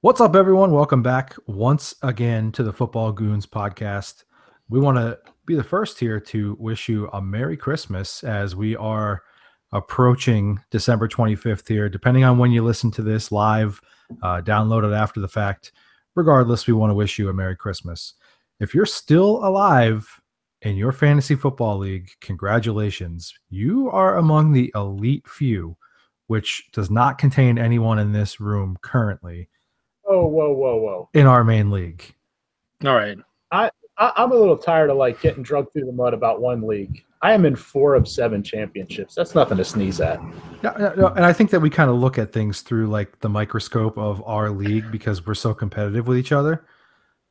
What's up, everyone? Welcome back once again to the Football Goons podcast. We want to be the first here to wish you a Merry Christmas as we are approaching December 25th here. Depending on when you listen to this live, download it after the fact. Regardless, we want to wish you a Merry Christmas. If you're still alive in your fantasy football league, congratulations. You are among the elite few, which does not contain anyone in this room currently. Oh, whoa. In our main league. All right. I'm a little tired of getting drugged through the mud about one league. I am in 4 of 7 championships. That's nothing to sneeze at. No, and I think that we kind of look at things through the microscope of our league because we're so competitive with each other.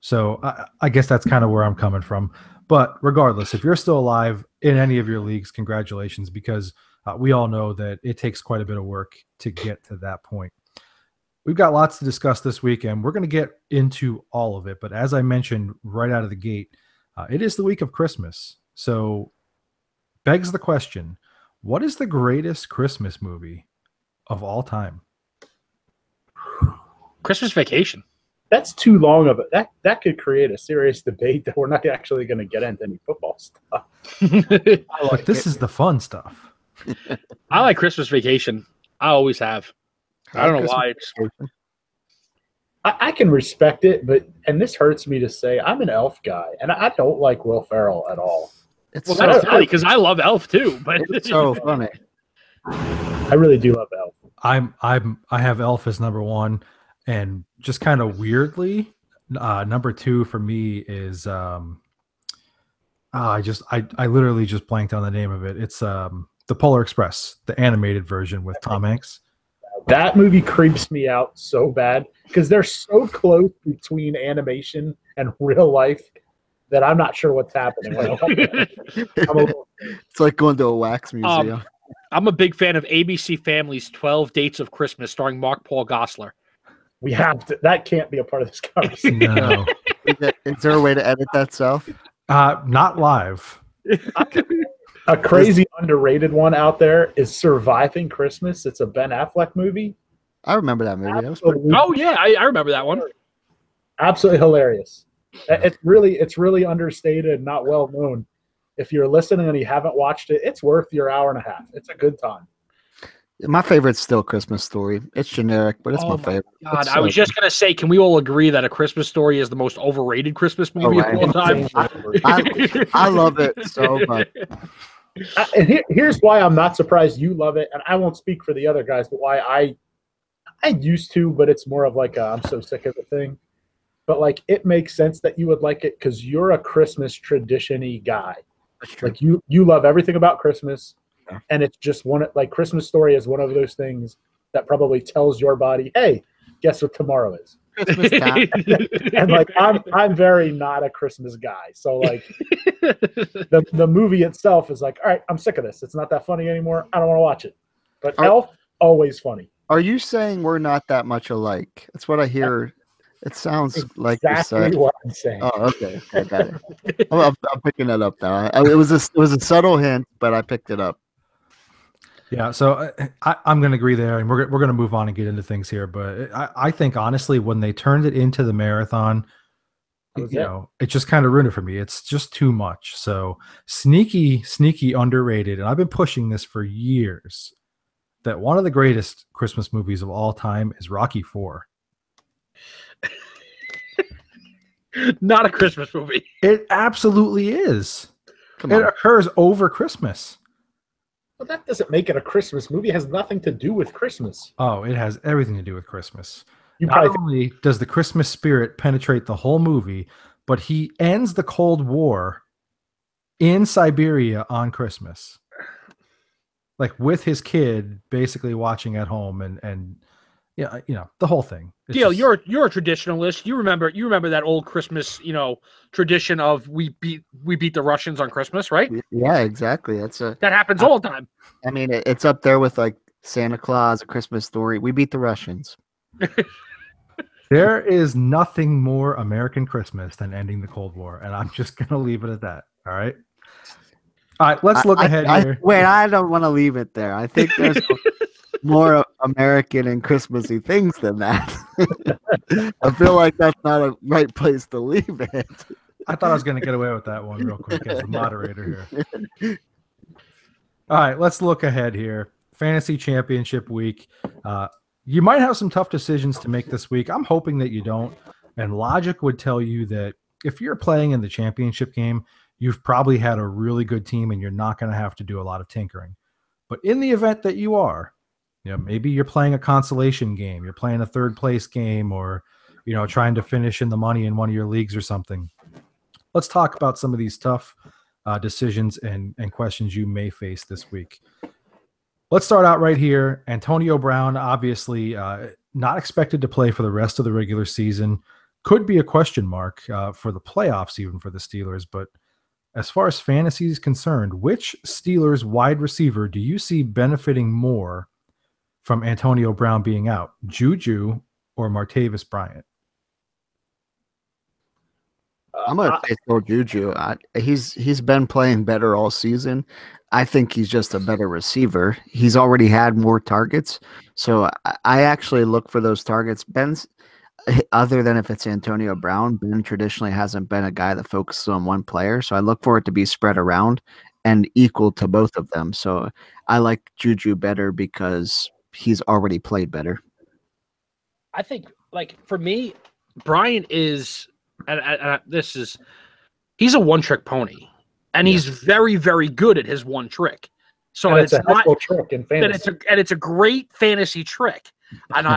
So I guess that's kind of where I'm coming from. But regardless, if you're still alive in any of your leagues, congratulations, because we all know that it takes quite a bit of work to get to that point. We've got lots to discuss this weekend. We're going to get into all of it. But as I mentioned right out of the gate, it is the week of Christmas. So begs the question, what is the greatest Christmas movie of all time? Christmas Vacation. That's too long of it. That could create a serious debate that we're not actually going to get into any football stuff. This is the fun stuff. I like Christmas Vacation. I always have. I don't know why. I can respect it, and this hurts me to say, I'm an Elf guy, and I don't like Will Ferrell at all. That's funny because I love Elf too. But it's so funny. I really do love Elf. I have Elf as number 1, and just kind of weirdly, number 2 for me is I literally just blanked on the name of it. It's the Polar Express, the animated version with Tom Hanks. That movie creeps me out so bad because they're so close between animation and real life that I'm not sure what's happening. It's like going to a wax museum. I'm a big fan of ABC Family's 12 Dates of Christmas starring Mark Paul Gosselaar. We have to. That can't be a part of this conversation. No. Is there a way to edit that, South? Not live. A crazy underrated one out there is Surviving Christmas. It's a Ben Affleck movie. I remember that movie. Oh yeah, I remember that one. Absolutely hilarious. It's really understated and not well known. If you're listening and you haven't watched it, it's worth your hour and a half. It's a good time. My favorite's still Christmas Story. It's generic, but it's my favorite. God, I was just gonna say, can we all agree that A Christmas Story is the most overrated Christmas movie of all time? I love it so much. And here's why I'm not surprised you love it, and I won't speak for the other guys, but why I used to, but it's more of I'm so sick of it thing. But it makes sense that you would like it because you're a Christmas tradition-y guy. That's true. You love everything about Christmas, yeah. And it's just Christmas Story is one of those things that probably tells your body, hey, guess what tomorrow is? Christmas time. And I'm very not a Christmas guy. So the movie itself is all right, I'm sick of this. It's not that funny anymore. I don't want to watch it. But Elf, always funny. Are you saying we're not that much alike? That's what I hear. It sounds like exactly what I'm saying. Oh, okay. I got it. I'm picking that up now. It was a subtle hint, but I picked it up. Yeah, so I'm going to agree there, and we're going to move on and get into things here. But I think, honestly, when they turned it into the marathon, it just kind of ruined it for me. It's just too much. So sneaky underrated, and I've been pushing this for years, that one of the greatest Christmas movies of all time is Rocky IV. Not a Christmas movie. It absolutely is. Come on. It occurs over Christmas. But that doesn't make it a Christmas movie. It has nothing to do with Christmas. Oh, it has everything to do with Christmas. Not only does the Christmas spirit penetrate the whole movie, but he ends the Cold War in Siberia on Christmas. With his kid basically watching at home and the whole thing. Deal, you're a traditionalist. You remember that old Christmas, tradition of we beat the Russians on Christmas, right? Yeah, exactly. That happens all the time. I mean, it's up there with Santa Claus, A Christmas Story. We beat the Russians. There is nothing more American Christmas than ending the Cold War, and I'm just gonna leave it at that. All right. All right, let's look ahead here. Wait, I don't want to leave it there. I think there's more American and Christmassy things than that. I feel like that's not a right place to leave it. I thought I was going to get away with that one real quick as the moderator here. All right, let's look ahead here. Fantasy Championship Week. You might have some tough decisions to make this week. I'm hoping that you don't. And logic would tell you that if you're playing in the championship game, you've probably had a really good team and you're not going to have to do a lot of tinkering. But in the event that you are, maybe you're playing a consolation game, you're playing a third place game, or, trying to finish in the money in one of your leagues or something. Let's talk about some of these tough decisions and questions you may face this week. Let's start out right here. Antonio Brown, obviously not expected to play for the rest of the regular season. Could be a question mark for the playoffs, even for the Steelers. But as far as fantasy is concerned, which Steelers wide receiver do you see benefiting more from Antonio Brown being out? Juju or Martavis Bryant? I'm going to say still Juju. He's been playing better all season. I think he's just a better receiver. He's already had more targets. So I actually look for those targets. Ben's, other than if it's Antonio Brown, Ben traditionally hasn't been a guy that focuses on one player. So I look for it to be spread around and equal to both of them. So I like Juju better because he's already played better. I think, for me, Bryant is, he's a one-trick pony. And he's very, very good at his one trick. So and it's not a trick in fantasy. And it's a great fantasy trick. And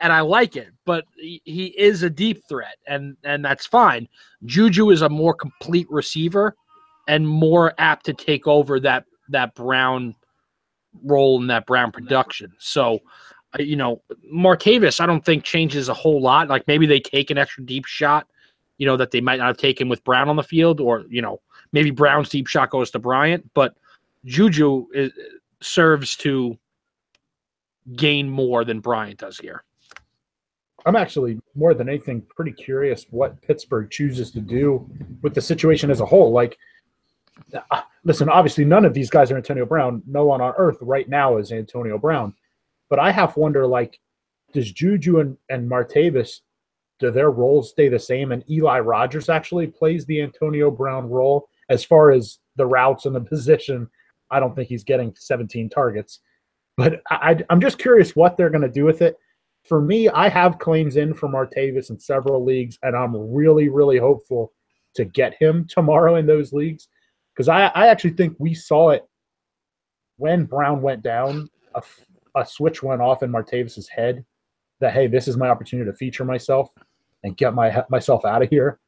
I like it, but he is a deep threat, and that's fine. Juju is a more complete receiver and more apt to take over that Brown role in that Brown production. So, Martavis, I don't think changes a whole lot. Like maybe they take an extra deep shot, that they might not have taken with Brown on the field, or maybe Brown's deep shot goes to Bryant, but Juju serves to gain more than Bryant does here. I'm actually, more than anything, pretty curious what Pittsburgh chooses to do with the situation as a whole. Listen, obviously none of these guys are Antonio Brown. No one on earth right now is Antonio Brown. But I have to wonder, does Juju and Martavis, do their roles stay the same? And Eli Rogers actually plays the Antonio Brown role as far as the routes and the position. I don't think he's getting 17 targets. But I'm just curious what they're going to do with it. For me, I have claims in for Martavis in several leagues, and I'm really, really hopeful to get him tomorrow in those leagues. Because I actually think we saw it when Brown went down. A switch went off in Martavis's head that, hey, this is my opportunity to feature myself and get myself out of here,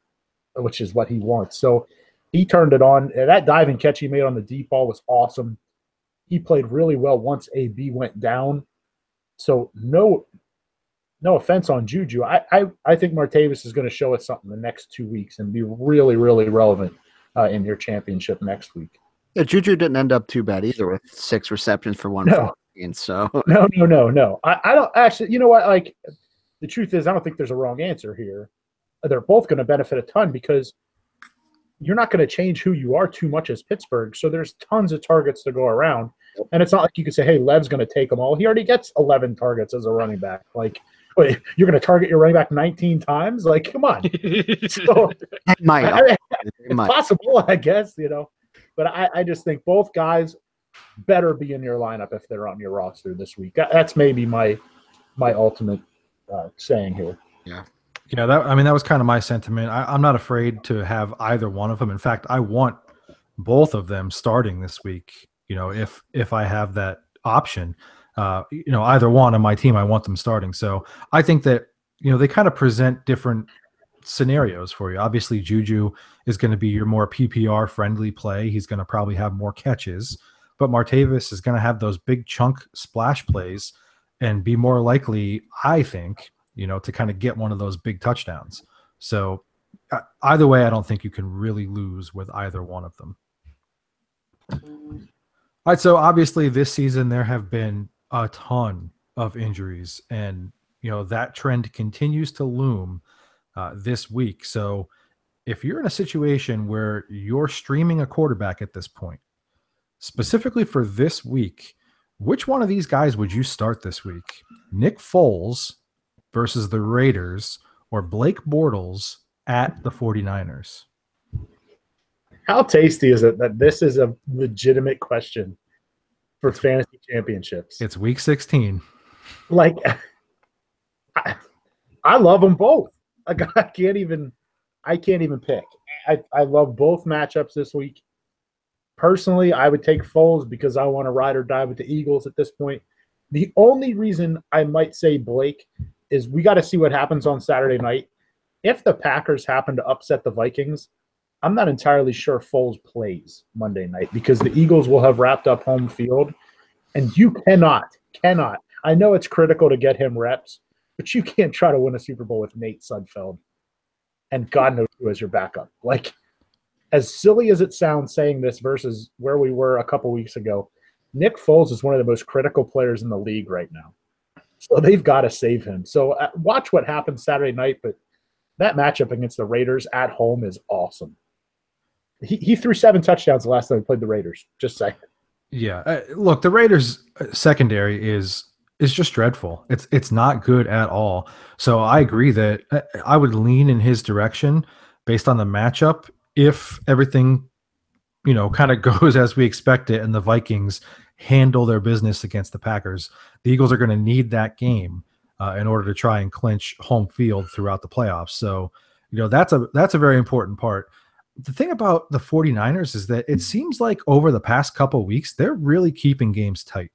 which is what he wants. So he turned it on. That diving catch he made on the deep ball was awesome. He played really well once AB went down. So no offense on Juju. I think Martavis is going to show us something the next 2 weeks and be really, really relevant in your championship next week. Yeah, Juju didn't end up too bad either with 6 receptions for 114. So no. I don't actually. You know what? The truth is, I don't think there's a wrong answer here. They're both going to benefit a ton because you're not going to change who you are too much as Pittsburgh. So there's tons of targets to go around. And it's not like you can say, hey, Lev's going to take them all. He already gets 11 targets as a running back. Wait, you're going to target your running back 19 times? Come on. So, it's possible, I guess, But I just think both guys better be in your lineup if they're on your roster this week. That's maybe my ultimate saying here. Yeah. Yeah, that was kind of my sentiment. I'm not afraid to have either one of them. In fact, I want both of them starting this week. If I have that option, either one on my team, I want them starting. So I think that they kind of present different scenarios for you. Obviously, Juju is going to be your more PPR friendly play. He's going to probably have more catches, but Martavis is going to have those big chunk splash plays and be more likely, I think, to kind of get one of those big touchdowns. So either way, I don't think you can really lose with either one of them. All right, so obviously this season there have been a ton of injuries, and that trend continues to loom this week. So if you're in a situation where you're streaming a quarterback at this point, specifically for this week, which one of these guys would you start this week? Nick Foles versus the Raiders or Blake Bortles at the 49ers? How tasty is it that this is a legitimate question for fantasy championships? It's week 16. Like, I love them both. I can't even pick. I love both matchups this week. Personally, I would take Foles because I want to ride or die with the Eagles at this point. The only reason I might say Blake is we got to see what happens on Saturday night. If the Packers happen to upset the Vikings, I'm not entirely sure Foles plays Monday night because the Eagles will have wrapped up home field. And you cannot. I know it's critical to get him reps, but you can't try to win a Super Bowl with Nate Sudfeld and God knows who as your backup. Like, as silly as it sounds saying this versus where we were a couple weeks ago, Nick Foles is one of the most critical players in the league right now. So they've got to save him. So watch what happens Saturday night, but that matchup against the Raiders at home is awesome. He threw 7 touchdowns the last time he played the Raiders. Just saying. Yeah. Look, the Raiders secondary is just dreadful. It's not good at all. So I agree that I would lean in his direction based on the matchup. If everything, kind of goes as we expect it and the Vikings handle their business against the Packers, the Eagles are going to need that game in order to try and clinch home field throughout the playoffs. So, that's a very important part. The thing about the 49ers is that it seems like over the past couple of weeks, they're really keeping games tight.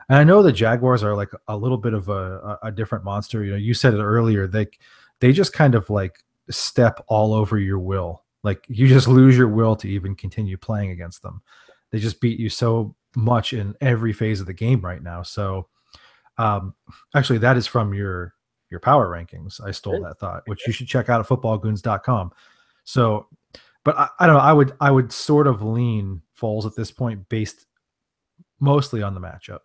And I know the Jaguars are like a little bit of a different monster. You said it earlier. They just kind of like step all over your will. Like you just lose your will to even continue playing against them. They just beat you so much in every phase of the game right now. So actually that is from your power rankings. I stole that thought, which you should check out at footballgoons.com. So, but I don't know. I would sort of lean Foles at this point based mostly on the matchup.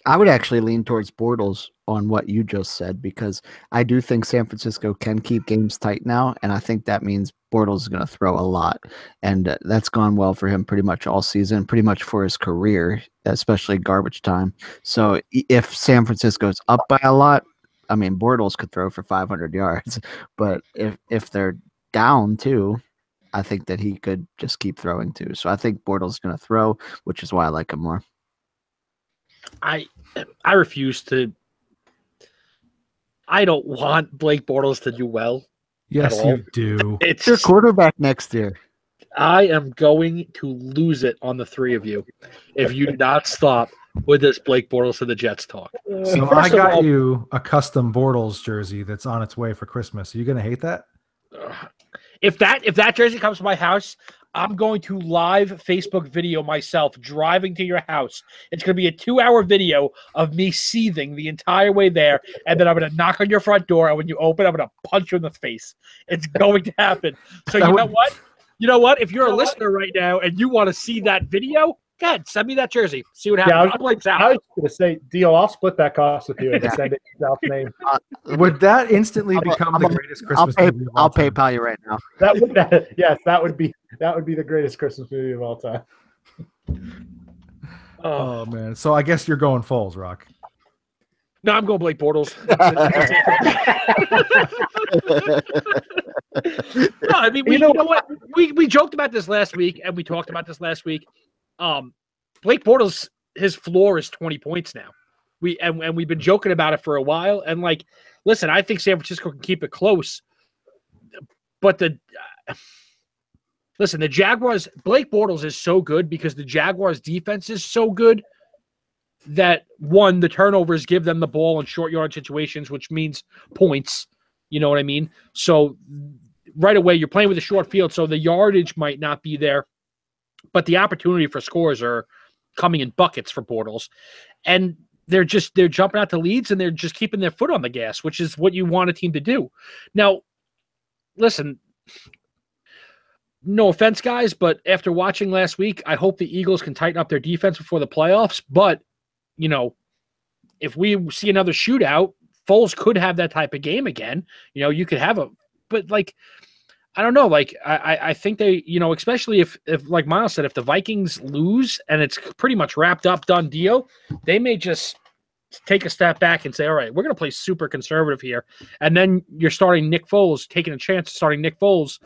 I would actually lean towards Bortles on what you just said because I do think San Francisco can keep games tight now, and I think that means Bortles is going to throw a lot, and that's gone well for him pretty much all season, pretty much for his career, especially garbage time. So if San Francisco's up by a lot, I mean, Bortles could throw for 500 yards, but if they're down too, I think that he could just keep throwing too. So I think Bortles is going to throw, which is why I like him more. I refuse to. I don't want Blake Bortles to do well. Yes, you do. It's your quarterback next year. I am going to lose it on the three of you if you do not stop with this Blake Bortles to the Jets talk. So I got you a custom Bortles jersey that's on its way for Christmas. Are you going to hate that? If that jersey comes to my house, I'm going to live Facebook video myself driving to your house. It's going to be a 2-hour video of me seething the entire way there, and then I'm going to knock on your front door, and when you open, I'm going to punch you in the face. It's going to happen. So you know what? You know what? If you're a listener right now and you want to see that video, go ahead, send me that jersey. See what happens. Yeah, I was going to say, deal. I'll split that cost with you and send it to Ralph's name. Would that instantly become the greatest Christmas movie of all time? I'll PayPal you right now. That would be the greatest Christmas movie of all time. Oh man! So I guess you're going Foles, Rock. No, I'm going Blake Bortles. No, I mean, you know what? We joked about this last week, and we talked about this last week. Blake Bortles, his floor is 20 points now. We've been joking about it for a while. And like, listen, I think San Francisco can keep it close, but the Jaguars, Blake Bortles is so good because the Jaguars defense is so good that one, the turnovers give them the ball in short yard situations, which means points. You know what I mean? So right away, you're playing with a short field, so the yardage might not be there, but the opportunity for scores are coming in buckets for Bortles. And they're jumping out to leads and they're just keeping their foot on the gas, which is what you want a team to do. Now, listen, no offense, guys, but after watching last week, I hope the Eagles can tighten up their defense before the playoffs. But, if we see another shootout, Foles could have that type of game again. You could have but like, I don't know. Like, I think they, especially if like Miles said, if the Vikings lose and it's pretty much wrapped up, done deal, they may just take a step back and say, all right, we're going to play super conservative here. And then you're starting Nick Foles, taking a chance starting Nick Foles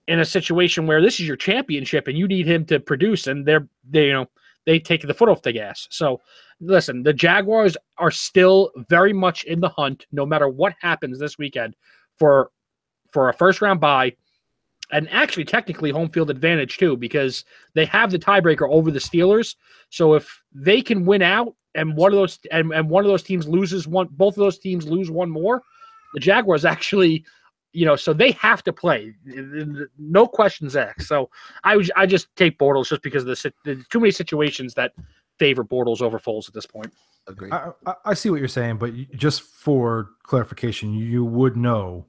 in a situation where this is your championship and you need him to produce, and they take the foot off the gas. So listen, the Jaguars are still very much in the hunt, no matter what happens this weekend, for a first round bye, and actually technically home field advantage too, because they have the tiebreaker over the Steelers. So if they can win out and one of those teams loses one, both of those teams lose one more, the Jaguars actually, so they have to play. No questions asked. So I just take Bortles just because of the too many situations that favor Bortles over Foles at this point. Agreed. I see what you're saying, but just for clarification, you would know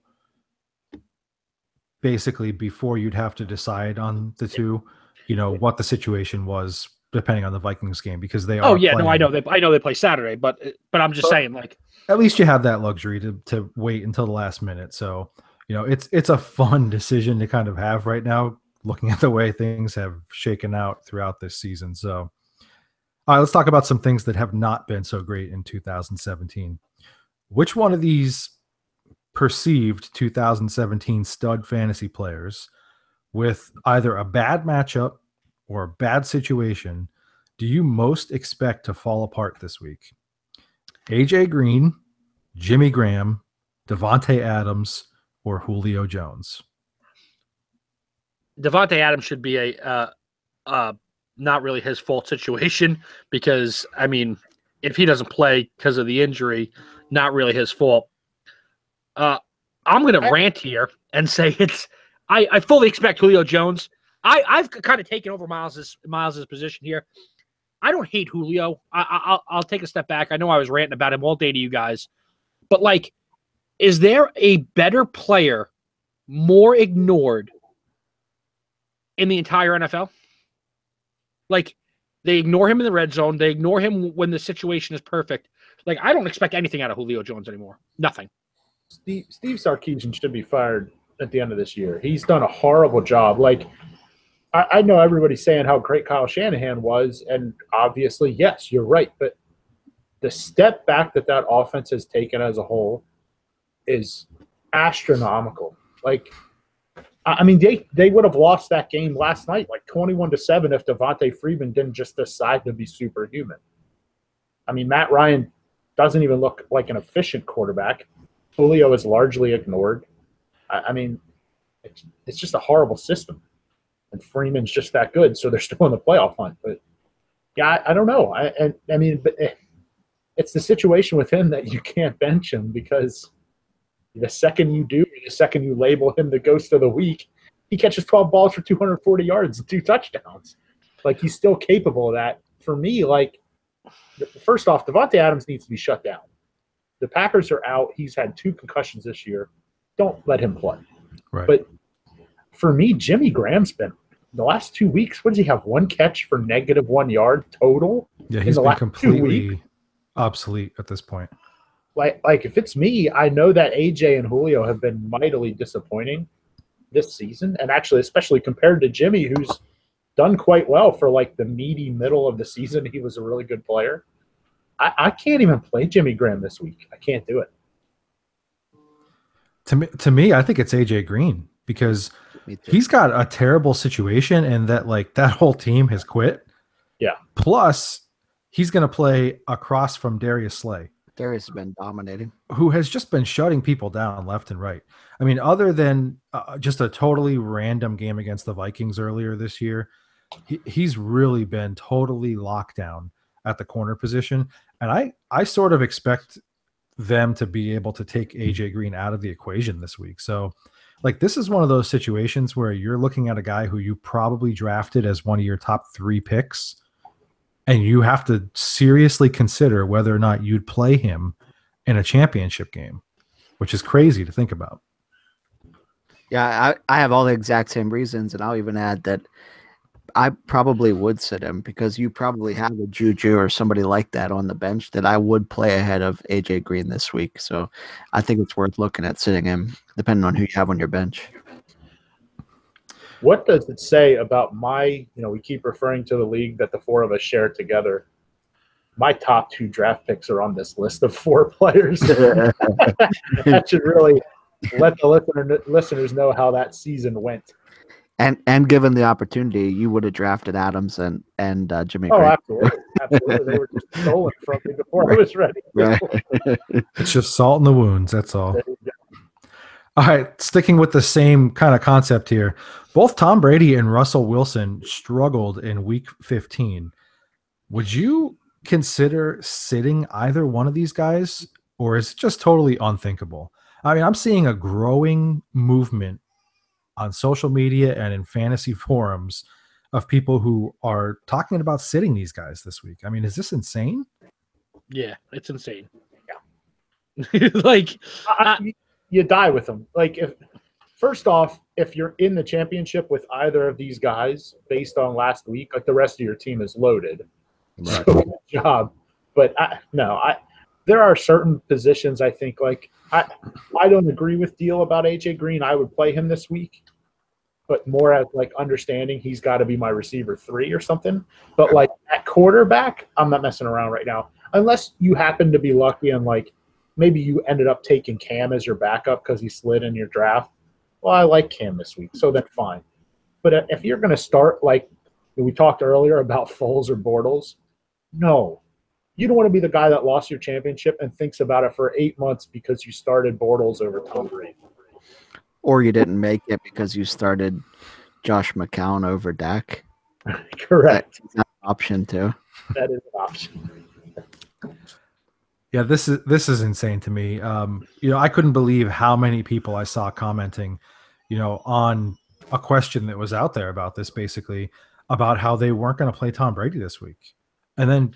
basically before you'd have to decide on the two, what the situation was depending on the Vikings game, because they are. Oh yeah, playing. no, I know they play Saturday, but I'm just saying, like, at least you have that luxury to wait until the last minute. So it's a fun decision to kind of have right now, looking at the way things have shaken out throughout this season. So, all right, let's talk about some things that have not been so great in 2017. Which one of these perceived 2017 stud fantasy players with either a bad matchup or a bad situation do you most expect to fall apart this week? AJ Green, Jimmy Graham, Davante Adams, or Julio Jones? Davante Adams should be a not really his fault situation, because I mean, if he doesn't play because of the injury, not really his fault. I'm going to rant here and say I fully expect Julio Jones. I've kind of taken over Miles's position here. I don't hate Julio. I'll take a step back. I know I was ranting about him all day to you guys, but like, is there a better player more ignored in the entire NFL? Like, they ignore him in the red zone. They ignore him when the situation is perfect. Like, I don't expect anything out of Julio Jones anymore. Nothing. Steve Sarkisian should be fired at the end of this year. He's done a horrible job. Like, I know everybody's saying how great Kyle Shanahan was, and obviously, yes, you're right. But the step back that offense has taken as a whole is astronomical. Like, I mean, they would have lost that game last night, like 21-7, if Devontae Freeman didn't just decide to be superhuman. I mean, Matt Ryan doesn't even look like an efficient quarterback. Julio is largely ignored. I mean, it's just a horrible system. And Freeman's just that good, so they're still in the playoff hunt. But, yeah, I don't know. I mean, but it's the situation with him that you can't bench him, because the second you do, the second you label him the ghost of the week, he catches 12 balls for 240 yards and 2 touchdowns. Like, he's still capable of that. For me, like, first off, Davante Adams needs to be shut down. The Packers are out. He's had 2 concussions this year. Don't let him play. Right. But for me, Jimmy Graham's been the last 2 weeks. What does he have? 1 catch for -1 yard total? Yeah, he's been completely obsolete at this point. Like if it's me, I know that AJ and Julio have been mightily disappointing this season, and actually, especially compared to Jimmy, who's done quite well for like the meaty middle of the season. He was a really good player. I can't even play Jimmy Graham this week. I can't do it. To me, I think it's AJ Green, because he's got a terrible situation, and that whole team has quit. Yeah. Plus, he's going to play across from Darius Slay. Darius has been dominating. Who has just been shutting people down left and right. I mean, other than just a totally random game against the Vikings earlier this year, he's really been totally locked down at the corner position. And I sort of expect them to be able to take AJ Green out of the equation this week. So, like, this is one of those situations where you're looking at a guy who you probably drafted as one of your top 3 picks, and you have to seriously consider whether or not you'd play him in a championship game, which is crazy to think about. Yeah, I have all the exact same reasons, and I'll even add that I probably would sit him, because you probably have a Juju or somebody like that on the bench that I would play ahead of AJ Green this week. So I think it's worth looking at sitting him, depending on who you have on your bench. What does it say about we keep referring to the league that the 4 of us share together. my top 2 draft picks are on this list of 4 players. That should really let the listeners know how that season went. And given the opportunity, you would have drafted Adams and Jimmy. Oh, absolutely. They were just stolen from me before I was ready. Right. It's just salt in the wounds. That's all. All right, sticking with the same kind of concept here. Both Tom Brady and Russell Wilson struggled in Week 15. Would you consider sitting either one of these guys, or is it just totally unthinkable? I mean, I'm seeing a growing movement on social media and in fantasy forums of people who are talking about sitting these guys this week. I mean, is this insane? Yeah, it's insane. Yeah. Like, you die with them. Like, first off, if you're in the championship with either of these guys based on last week, like the rest of your team is loaded. Right. So good job. But there are certain positions I think, like, I don't agree with Deal about AJ Green. I would play him this week, but more as like understanding he's got to be my receiver 3 or something. But like at quarterback, I'm not messing around right now. Unless you happen to be lucky and like maybe you ended up taking Cam as your backup because he slid in your draft. Well, I like Cam this week, so then fine. But if you're going to start, like we talked earlier about Foles or Bortles, no. You don't want to be the guy that lost your championship and thinks about it for 8 months because you started Bortles over Tom Brady. Or you didn't make it because you started Josh McCown over Dak. Correct. That's an option too. That is an option. Yeah, this is insane to me. I couldn't believe how many people I saw commenting, on a question that was out there about this, basically about how they weren't going to play Tom Brady this week. And then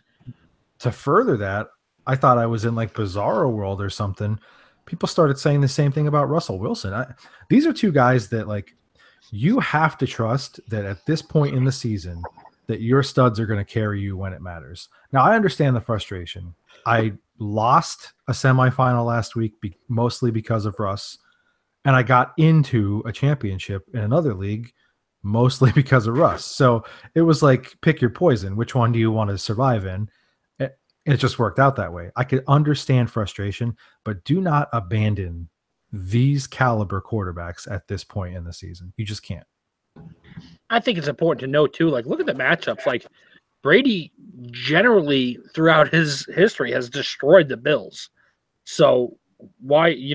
to further that, I thought I was in like Bizarro World or something. People started saying the same thing about Russell Wilson. These are 2 guys that, like, you have to trust that at this point in the season that your studs are going to carry you when it matters. Now, I understand the frustration. I lost a semifinal last week mostly because of Russ, and I got into a championship in another league mostly because of Russ. So it was like, pick your poison. Which one do you want to survive in? It just worked out that way. I could understand frustration, but do not abandon these caliber quarterbacks at this point in the season. You just can't. I think it's important to note too, like, look at the matchups. Like, Brady generally throughout his history has destroyed the Bills. So why, He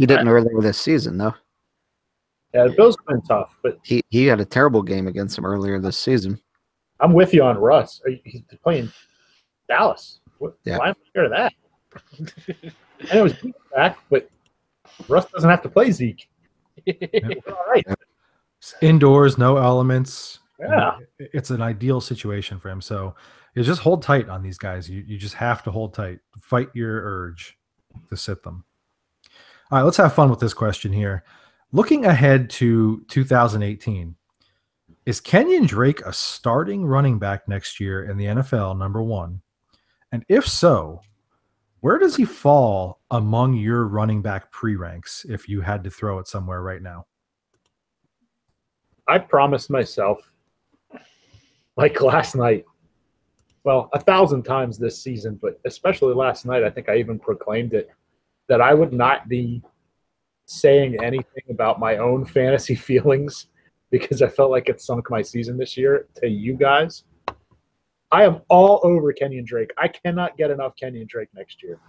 didn't earlier this season though. Yeah, the Bills have been tough, but He had a terrible game against them earlier this season. I'm with you on Russ. He's playing Dallas. Yeah. Why am I scared of that? I know Zeke's back, but Russ doesn't have to play Zeke. All right. Indoors, no elements. Yeah. It's an ideal situation for him. So you just hold tight on these guys. You just have to hold tight. Fight your urge to sit them. All right, let's have fun with this question here. Looking ahead to 2018, is Kenyon Drake a starting running back next year in the NFL, number 1? And if so, where does he fall among your running back pre-ranks if you had to throw it somewhere right now? I promised myself, like last night, well, 1,000 times this season, but especially last night, I think I even proclaimed it, that I would not be saying anything about my own fantasy feelings because I felt like it sunk my season this year to you guys. I am all over Kenyon Drake. I cannot get enough Kenyon Drake next year.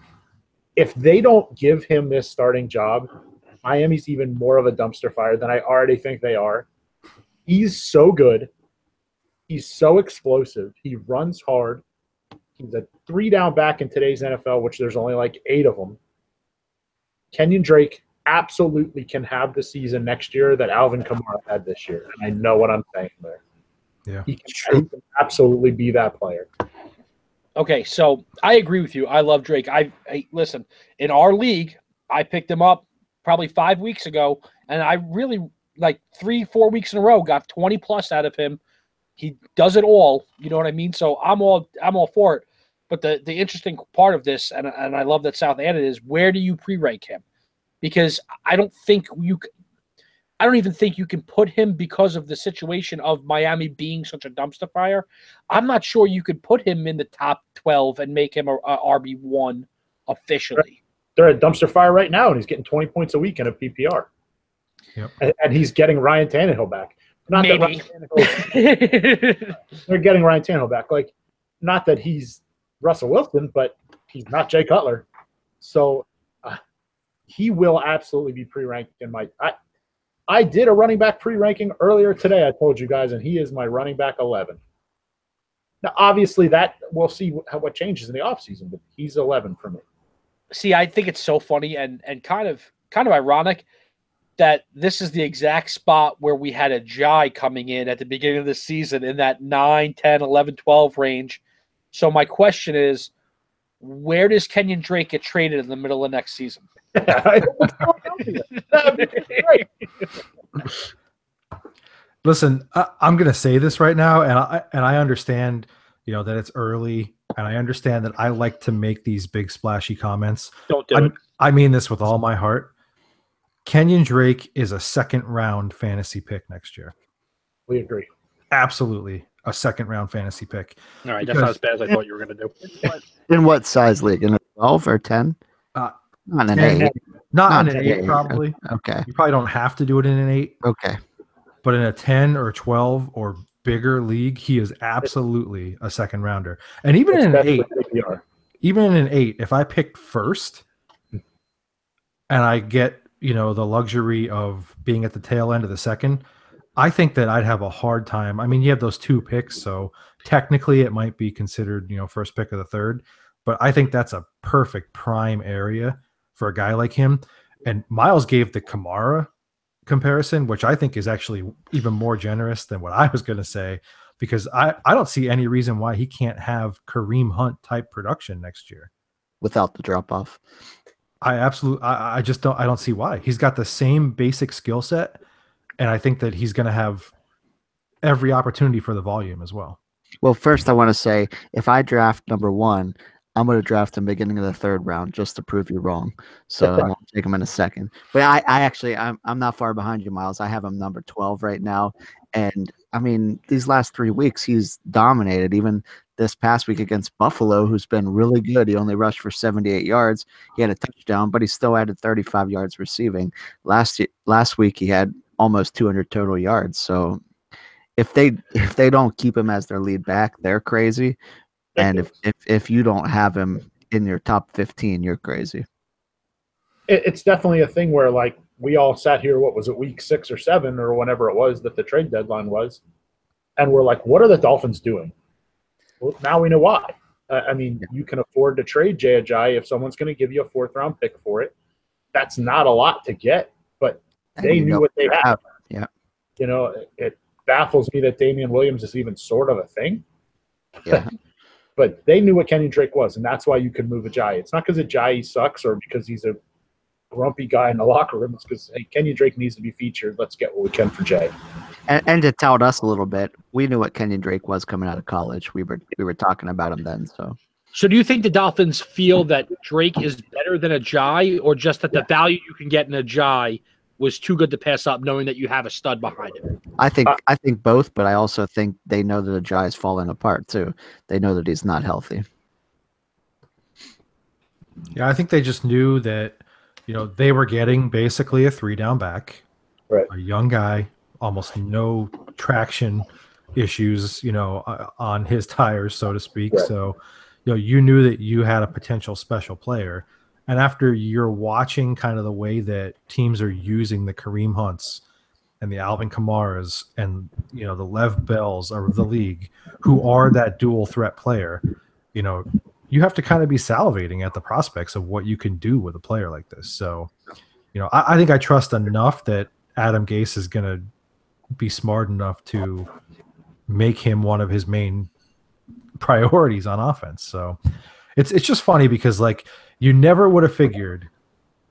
If they don't give him this starting job, Miami's even more of a dumpster fire than I already think they are. He's so good. He's so explosive. He runs hard. He's a 3-down back in today's NFL, which there's only like 8 of them. Kenyon Drake absolutely can have the season next year that Alvin Kamara had this year. And I know what I'm saying there. Yeah, he can absolutely be that player. Okay, so I agree with you. I love Drake. I listen, in our league, I picked him up probably 5 weeks ago, and I really, like 3-4 weeks in a row, got 20 plus out of him. He does it all, you know what I mean? So I'm all for it. But the interesting part of this, and I love that South added, is where do you pre-rank him? Because I don't think I don't even think you can put him because of the situation of Miami being such a dumpster fire. I'm not sure you could put him in the top 12 and make him a RB1 officially. They're at dumpster fire right now, and he's getting 20 points a week in a PPR. Yep. And he's getting Ryan Tannehill back. Not Maybe. that Ryan Tannehill, they're getting Ryan Tannehill back. Like, not that he's Russell Wilson, but he's not Jay Cutler. So he will absolutely be pre-ranked in my I did a running back pre-ranking earlier today, I told you guys, and he is my running back 11. Now, obviously, that we'll see what changes in the offseason, but he's 11 for me. See, I think it's so funny and kind of ironic that this is the exact spot where we had a Jai coming in at the beginning of the season in that 9, 10, 11, 12 range. So my question is, where does Kenyon Drake get traded in the middle of next season? Listen, I'm going to say this right now, and I understand, that it's early, and I understand that I like to make these big splashy comments. Don't do it. I mean this with all my heart. Kenyon Drake is a second-round fantasy pick next year. We agree. Absolutely, a second-round fantasy pick. All right, that's not as bad as I thought you were going to do. In what size league? In a 12 or 10? Not an 8. Not in an 8, probably. Okay. You probably don't have to do it in an 8. Okay. But in a 10 or 12 or bigger league, he is absolutely a second rounder. And even in an 8, if I picked first and I get, the luxury of being at the tail end of the second, I think that I'd have a hard time. I mean, you have those 2 picks, so technically it might be considered, first pick of the third, but I think that's a perfect prime area for a guy like him. And Miles gave the Kamara comparison, which I think is actually even more generous than what I was going to say, because I don't see any reason why he can't have Kareem Hunt type production next year without the drop off. I don't see why. He's got the same basic skill set, and I think that he's going to have every opportunity for the volume as well. Well, first I want to say, if I draft number 1, I'm going to draft him beginning of the 3rd round just to prove you wrong. So I won't take him in a second. But I'm not far behind you, Miles. I have him number 12 right now. And I mean, these last 3 weeks, he's dominated. Even this past week against Buffalo, who's been really good. He only rushed for 78 yards. He had a touchdown, but he still added 35 yards receiving. Last week, he had almost 200 total yards. So if they don't keep him as their lead back, they're crazy. And if you don't have him in your top 15, you're crazy. It's definitely a thing where, like, we all sat here, what was it, week 6 or 7 or whenever it was that the trade deadline was, and we're like, what are the Dolphins doing? Well, now we know why. You can afford to trade Jay Ajayi if someone's going to give you a 4th-round pick for it. That's not a lot to get, but they knew what they had. Yeah. It baffles me that Damian Williams is even sort of a thing. Yeah. But they knew what Kenyon Drake was, and that's why you could move Ajayi. It's not because Ajayi sucks or because he's a grumpy guy in the locker room. It's because, hey, Kenyon Drake needs to be featured. Let's get what we can for Jay. And to tout us a little bit, we knew what Kenyon Drake was coming out of college. We were talking about him then. So do you think the Dolphins feel that Drake is better than Ajayi, or just that the value you can get in Ajayi was too good to pass up, knowing that you have a stud behind him? I think both, but I also think they know that Ajayi is falling apart too. They know that he's not healthy. Yeah, I think they just knew that, they were getting basically a 3-down back, right? A young guy, almost no traction issues, on his tires, so to speak. Right. So, you knew that you had a potential special player. And after you're watching kind of the way that teams are using the Kareem Hunts and the Alvin Kamaras and, the Lev Bells of the league, who are that dual threat player, you have to kind of be salivating at the prospects of what you can do with a player like this. So, I think I trust enough that Adam Gase is going to be smart enough to make him one of his main priorities on offense. So it's just funny because, like, you never would have figured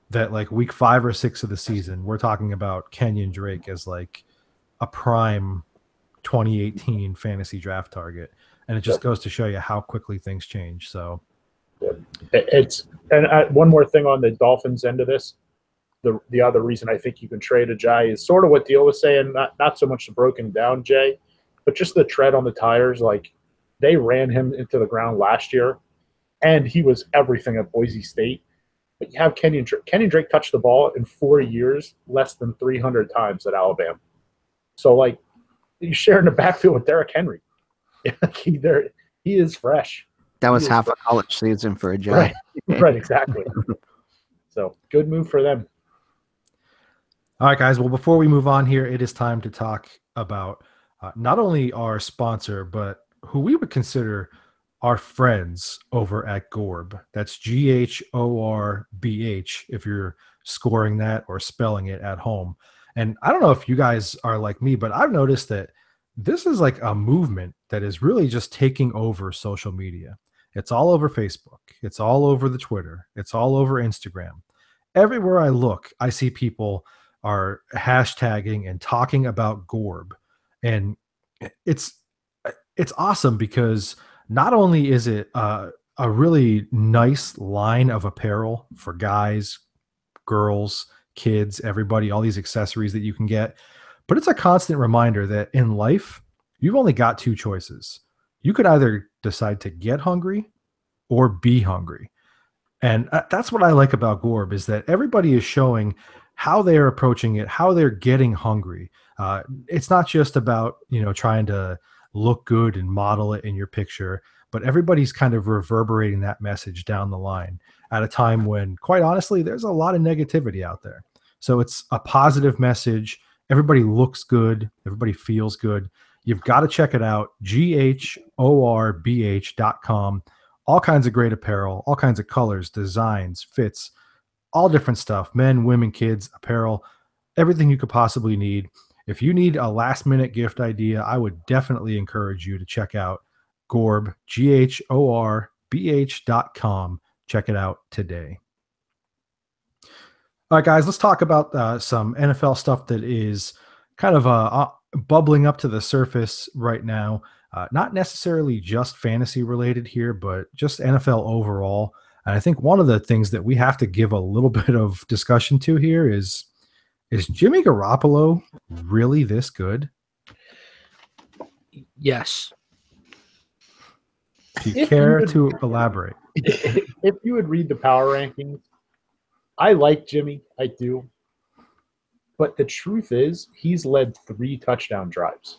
that, like, week 5 or 6 of the season, we're talking about Kenyon Drake as like a prime 2018 fantasy draft target. And it just goes to show you how quickly things change. So one more thing on the Dolphins end of this. the other reason I think you can trade Ajayi is sort of what Deal was saying, not so much the broken down Jay, but just the tread on the tires. Like, they ran him into the ground last year, and he was everything at Boise State. But you have Kenyon Drake touched the ball in 4 years less than 300 times at Alabama. So, like, you're sharing the backfield with Derrick Henry. He is fresh. That was half a college season for Ajayi. Right, exactly. So, good move for them. All right, guys. Well, before we move on here, it is time to talk about not only our sponsor, but who we would consider our friends over at Gorb. That's GHORBH if you're scoring that or spelling it at home. And I don't know if you guys are like me, but I've noticed that this is like a movement that is really just taking over social media. It's all over Facebook. It's all over the Twitter. It's all over Instagram. Everywhere I look, I see people are hashtagging and talking about Gorb. And it's awesome because not only is it a really nice line of apparel for guys, girls, kids, everybody, all these accessories that you can get, but it's a constant reminder that in life, you've only got two choices. You could either decide to get hungry or be hungry. And that's what I like about Gorb is that everybody is showing how they're approaching it, how they're getting hungry. It's not just about, trying to look good and model it in your picture, but everybody's kind of reverberating that message down the line at a time when, quite honestly, there's a lot of negativity out there. So it's a positive message. Everybody looks good. Everybody feels good. You've got to check it out. GHORBH.com. All kinds of great apparel, all kinds of colors, designs, fits, all different stuff, men, women, kids, apparel, everything you could possibly need. If you need a last minute gift idea, I would definitely encourage you to check out Gorb, GHORBH.com. Check it out today. All right, guys, let's talk about some NFL stuff that is kind of bubbling up to the surface right now. Not necessarily just fantasy related here, but just NFL overall. And I think one of the things that we have to give a little bit of discussion to here is Jimmy Garoppolo really this good? Yes. Do you care to elaborate? If you would read the power rankings, I like Jimmy. I do. But the truth is, he's led 3 touchdown drives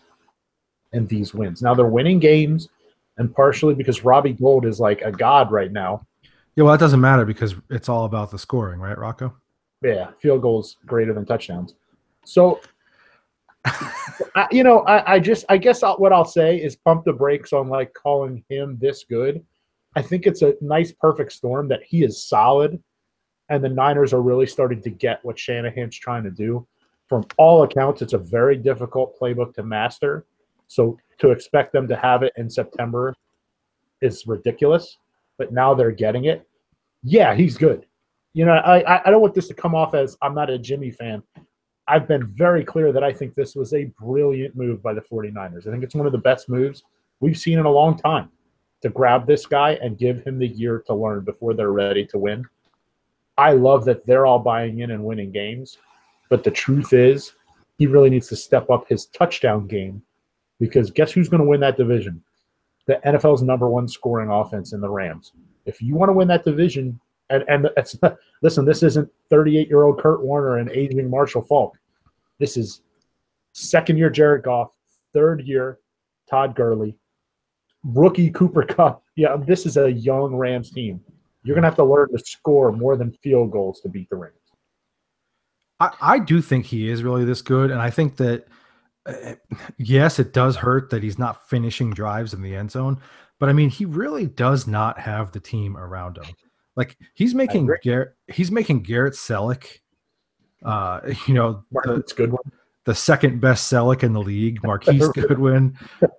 in these wins. Now, they're winning games, and partially because Robbie Gould is like a god right now. Yeah, well, that doesn't matter because it's all about the scoring, right, Rocco? Yeah, field goals greater than touchdowns. So, I guess what I'll say is pump the brakes on like calling him this good. I think it's a nice perfect storm that he is solid, and the Niners are really starting to get what Shanahan's trying to do. From all accounts, it's a very difficult playbook to master. So to expect them to have it in September is ridiculous. But now they're getting it. Yeah, he's good. I don't want this to come off as I'm not a Jimmy fan. I've been very clear that I think this was a brilliant move by the 49ers. I think it's one of the best moves we've seen in a long time to grab this guy and give him the year to learn before they're ready to win. I love that they're all buying in and winning games. But the truth is, he really needs to step up his touchdown game because guess who's going to win that division? The NFL's #1 scoring offense in the Rams. If you want to win that division, and listen, this isn't 38-year-old Kurt Warner and aging Marshall Faulk. This is second-year Jared Goff, third-year Todd Gurley, rookie Cooper Kupp. Yeah, this is a young Rams team. You're going to have to learn to score more than field goals to beat the Rams. I do think he is really this good, and I think that yes, it does hurt that he's not finishing drives in the end zone, but I mean, he really does not have the team around him. Like he's making Garrett Selleck, Marquise Goodwin, the second best Selleck in the league, Marquise Goodwin.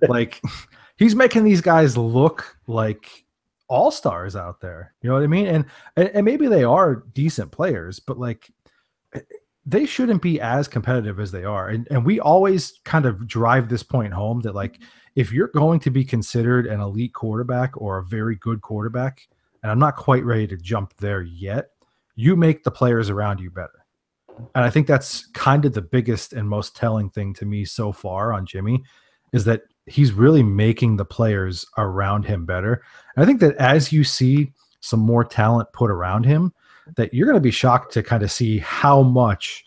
Like he's making these guys look like all-stars out there. You know what I mean? And maybe they are decent players, but like they shouldn't be as competitive as they are. And we always kind of drive this point home that like, if you're going to be considered an elite quarterback or a very good quarterback, and I'm not quite ready to jump there yet, you make the players around you better. And I think that's kind of the biggest and most telling thing to me so far on Jimmy is that he's really making the players around him better. And I think that as you see some more talent put around him, that you're going to be shocked to kind of see how much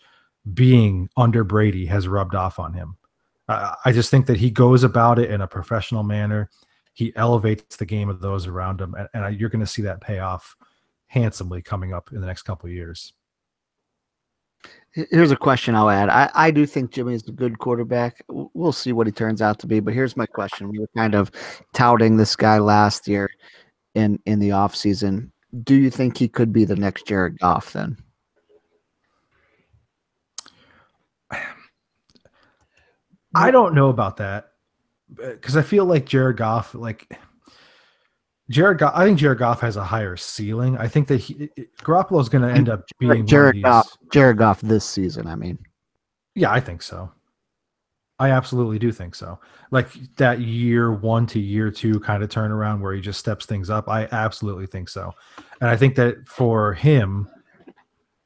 being under Brady has rubbed off on him. I just think that he goes about it in a professional manner. He elevates the game of those around him, and you're going to see that pay off handsomely coming up in the next couple of years. Here's a question I'll add. I do think Jimmy is a good quarterback. We'll see what he turns out to be, but here's my question. We were kind of touting this guy last year in the offseason. Do you think he could be the next Jared Goff then? I don't know about that because I feel like Jared Goff, I think Jared Goff has a higher ceiling. I think that Garoppolo is going to end up being Jared Goff this season. I mean, yeah, I think so. I absolutely do think so. Like that year 1 to year 2 kind of turnaround where he just steps things up. I absolutely think so. And I think that for him,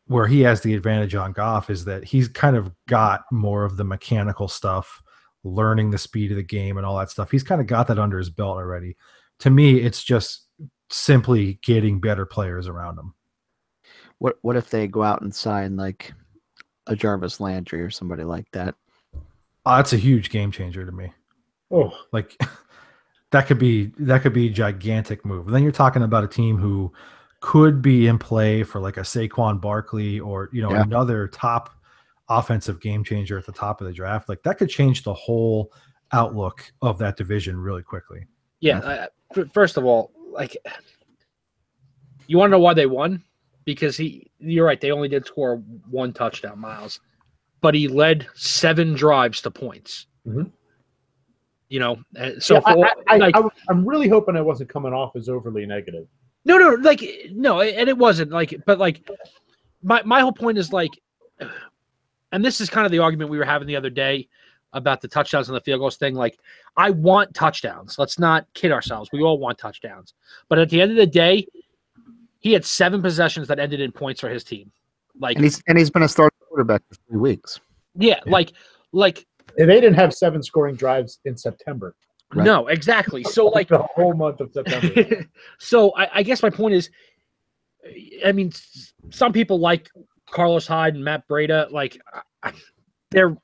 where he has the advantage on Goff is that he's kind of got more of the mechanical stuff, learning the speed of the game and all that stuff. He's kind of got that under his belt already. To me, it's just simply getting better players around him. What if they go out and sign like a Jarvis Landry or somebody like that? Oh, that's a huge game changer to me. Oh, like that could be a gigantic move. And then you're talking about a team who could be in play for like a Saquon Barkley or another top offensive game changer at the top of the draft. Like that could change the whole outlook of that division really quickly. Yeah. First of all, like you want to know why they won? Because you're right. They only did score 1 touchdown, Miles, but he led 7 drives to points. Mm-hmm. So I'm really hoping I wasn't coming off as overly negative. No, and it wasn't but my whole point is and this is kind of the argument we were having the other day about the touchdowns and the field goals thing. Like, I want touchdowns. Let's not kid ourselves. We all want touchdowns. But at the end of the day, he had 7 possessions that ended in points for his team. And he's been a starting quarterback for 3 weeks. Yeah, like and they didn't have 7 scoring drives in September. Right. No, exactly. So the whole month of September. So I guess my point is, I mean, some people like Carlos Hyde and Matt Breida, they're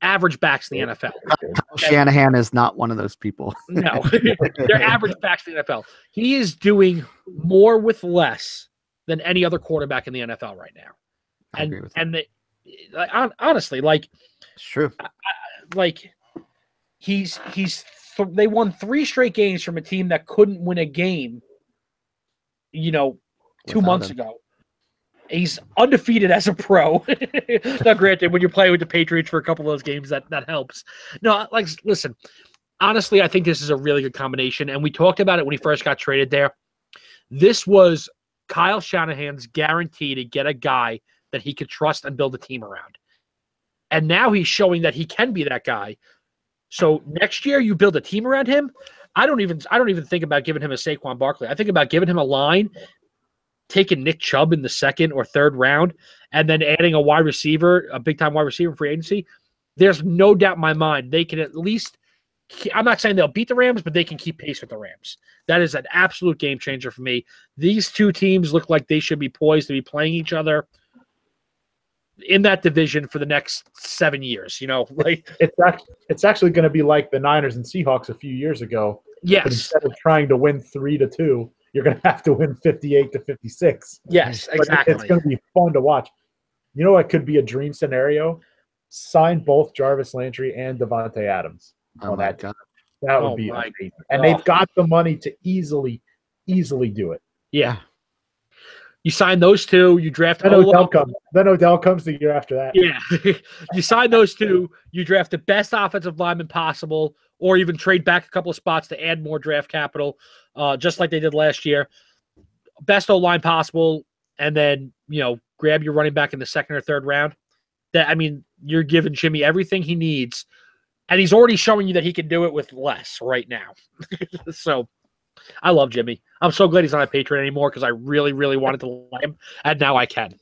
average backs in the NFL. Shanahan is not one of those people. No, they're average backs in the NFL. He is doing more with less than any other quarterback in the NFL right now. I agree with that. Honestly, it's true. They won 3 straight games from a team that couldn't win a game, 2 months ago. He's undefeated as a pro. Now, granted, when you're playing with the Patriots for a couple of those games, that helps. No, listen, honestly, I think this is a really good combination, and we talked about it when he first got traded there. This was Kyle Shanahan's guarantee to get a guy that he could trust and build a team around. And now he's showing that he can be that guy. So next year you build a team around him. I don't even think about giving him a Saquon Barkley. I think about giving him a line, taking Nick Chubb in the 2nd or 3rd round, and then adding a wide receiver, a big-time wide receiver free agency. There's no doubt in my mind they can at least – I'm not saying they'll beat the Rams, but they can keep pace with the Rams. That is an absolute game changer for me. These 2 teams look like they should be poised to be playing each other in that division for the next 7 years. It's actually going to be like the Niners and Seahawks a few years ago. Yes. But instead of trying to win 3-2, you're going to have to win 58-56. Yes, exactly. It's going to be fun to watch. You know what could be a dream scenario? Sign both Jarvis Landry and Devontae Adams. Oh my God. That would be amazing. And they've got the money to easily do it. Yeah. You sign those 2, you draft Then Odell comes the year after that. Yeah. You sign those 2, you draft the best offensive lineman possible, or even trade back a couple of spots to add more draft capital, just like they did last year. Best O-line possible, and then, grab your running back in the 2nd or 3rd round. You're giving Jimmy everything he needs, and he's already showing you that he can do it with less right now. So I love Jimmy. I'm so glad he's not a Patriot anymore because I really, really wanted to like him, and now I can.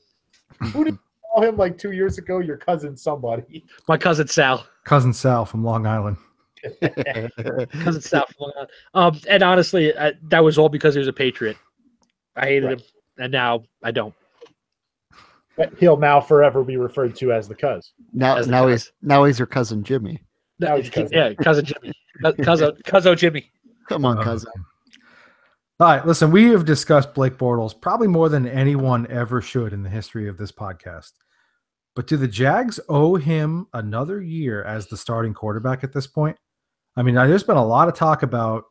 Who do call him like 2 years ago? Your cousin somebody. My cousin Sal. Cousin Sal from Long Island. Cousin Sal from Long Island. And honestly, that was all because he was a Patriot. I hated him, and now I don't. But he'll now forever be referred to as the cuz. Now he's your cousin Jimmy. Now he's cousin. Yeah, cousin Jimmy. Cousin Jimmy. Come on, cousin. All right, listen, we have discussed Blake Bortles probably more than anyone ever should in the history of this podcast. But do the Jags owe him another year as the starting quarterback at this point? I mean, there's been a lot of talk about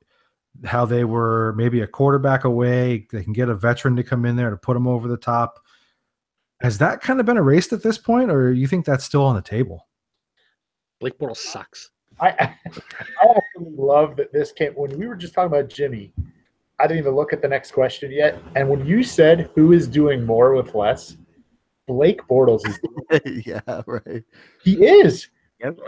how they were maybe a quarterback away. They can get a veteran to come in there to put him over the top. Has that kind of been erased at this point, or you think that's still on the table? Blake Bortles sucks. I actually love that this came when we were just talking about Jimmy. I didn't even look at the next question yet. And when you said who is doing more with less, Blake Bortles is. Yeah, right. He is. Yep.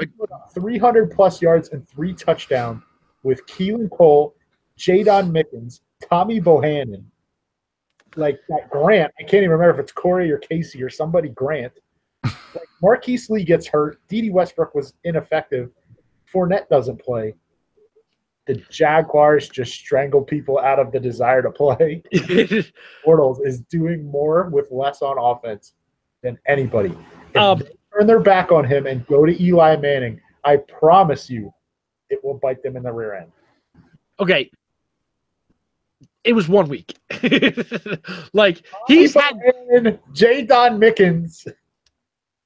300 plus yards and 3 touchdowns with Keelan Cole, Jadon Mickens, Tommy Bohannon. Like that Grant. I can't even remember if it's Corey or Casey or somebody Grant. Like Marquise Lee gets hurt. Dede Westbrook was ineffective. Fournette doesn't play. The Jaguars just strangle people out of the desire to play. Bortles is doing more with less on offense than anybody. If they turn their back on him and go to Eli Manning, I promise you it will bite them in the rear end. Okay. It was 1 week. Like, he's had Jadon Mickens.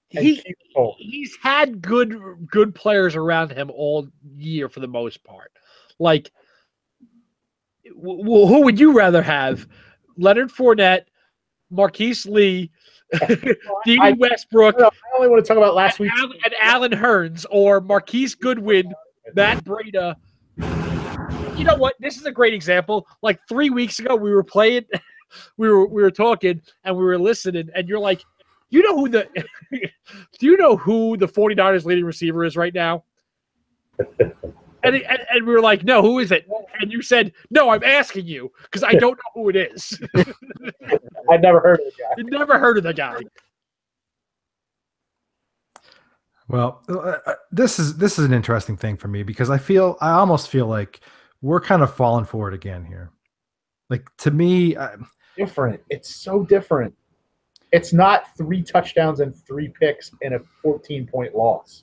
He's had good players around him all year for the most part. Like, who would you rather have? Leonard Fournette, Marquise Lee, Dede Westbrook. I only want to talk about last week. And Allen Hurns, or Marquise Goodwin, Matt Breida. You know what? This is a great example. Like 3 weeks ago, we were playing, we were talking, and we were listening, and you're like, do you know who the 49ers leading receiver is right now? And we were like, no, who is it? And you said, no, I'm asking you because I don't know who it is. I'd never heard of the guy. You never heard of the guy. Well, this is an interesting thing for me because I almost feel like we're kind of falling for it again here. Like, to me, different. It's so different. It's not 3 touchdowns and 3 picks in a 14-point loss.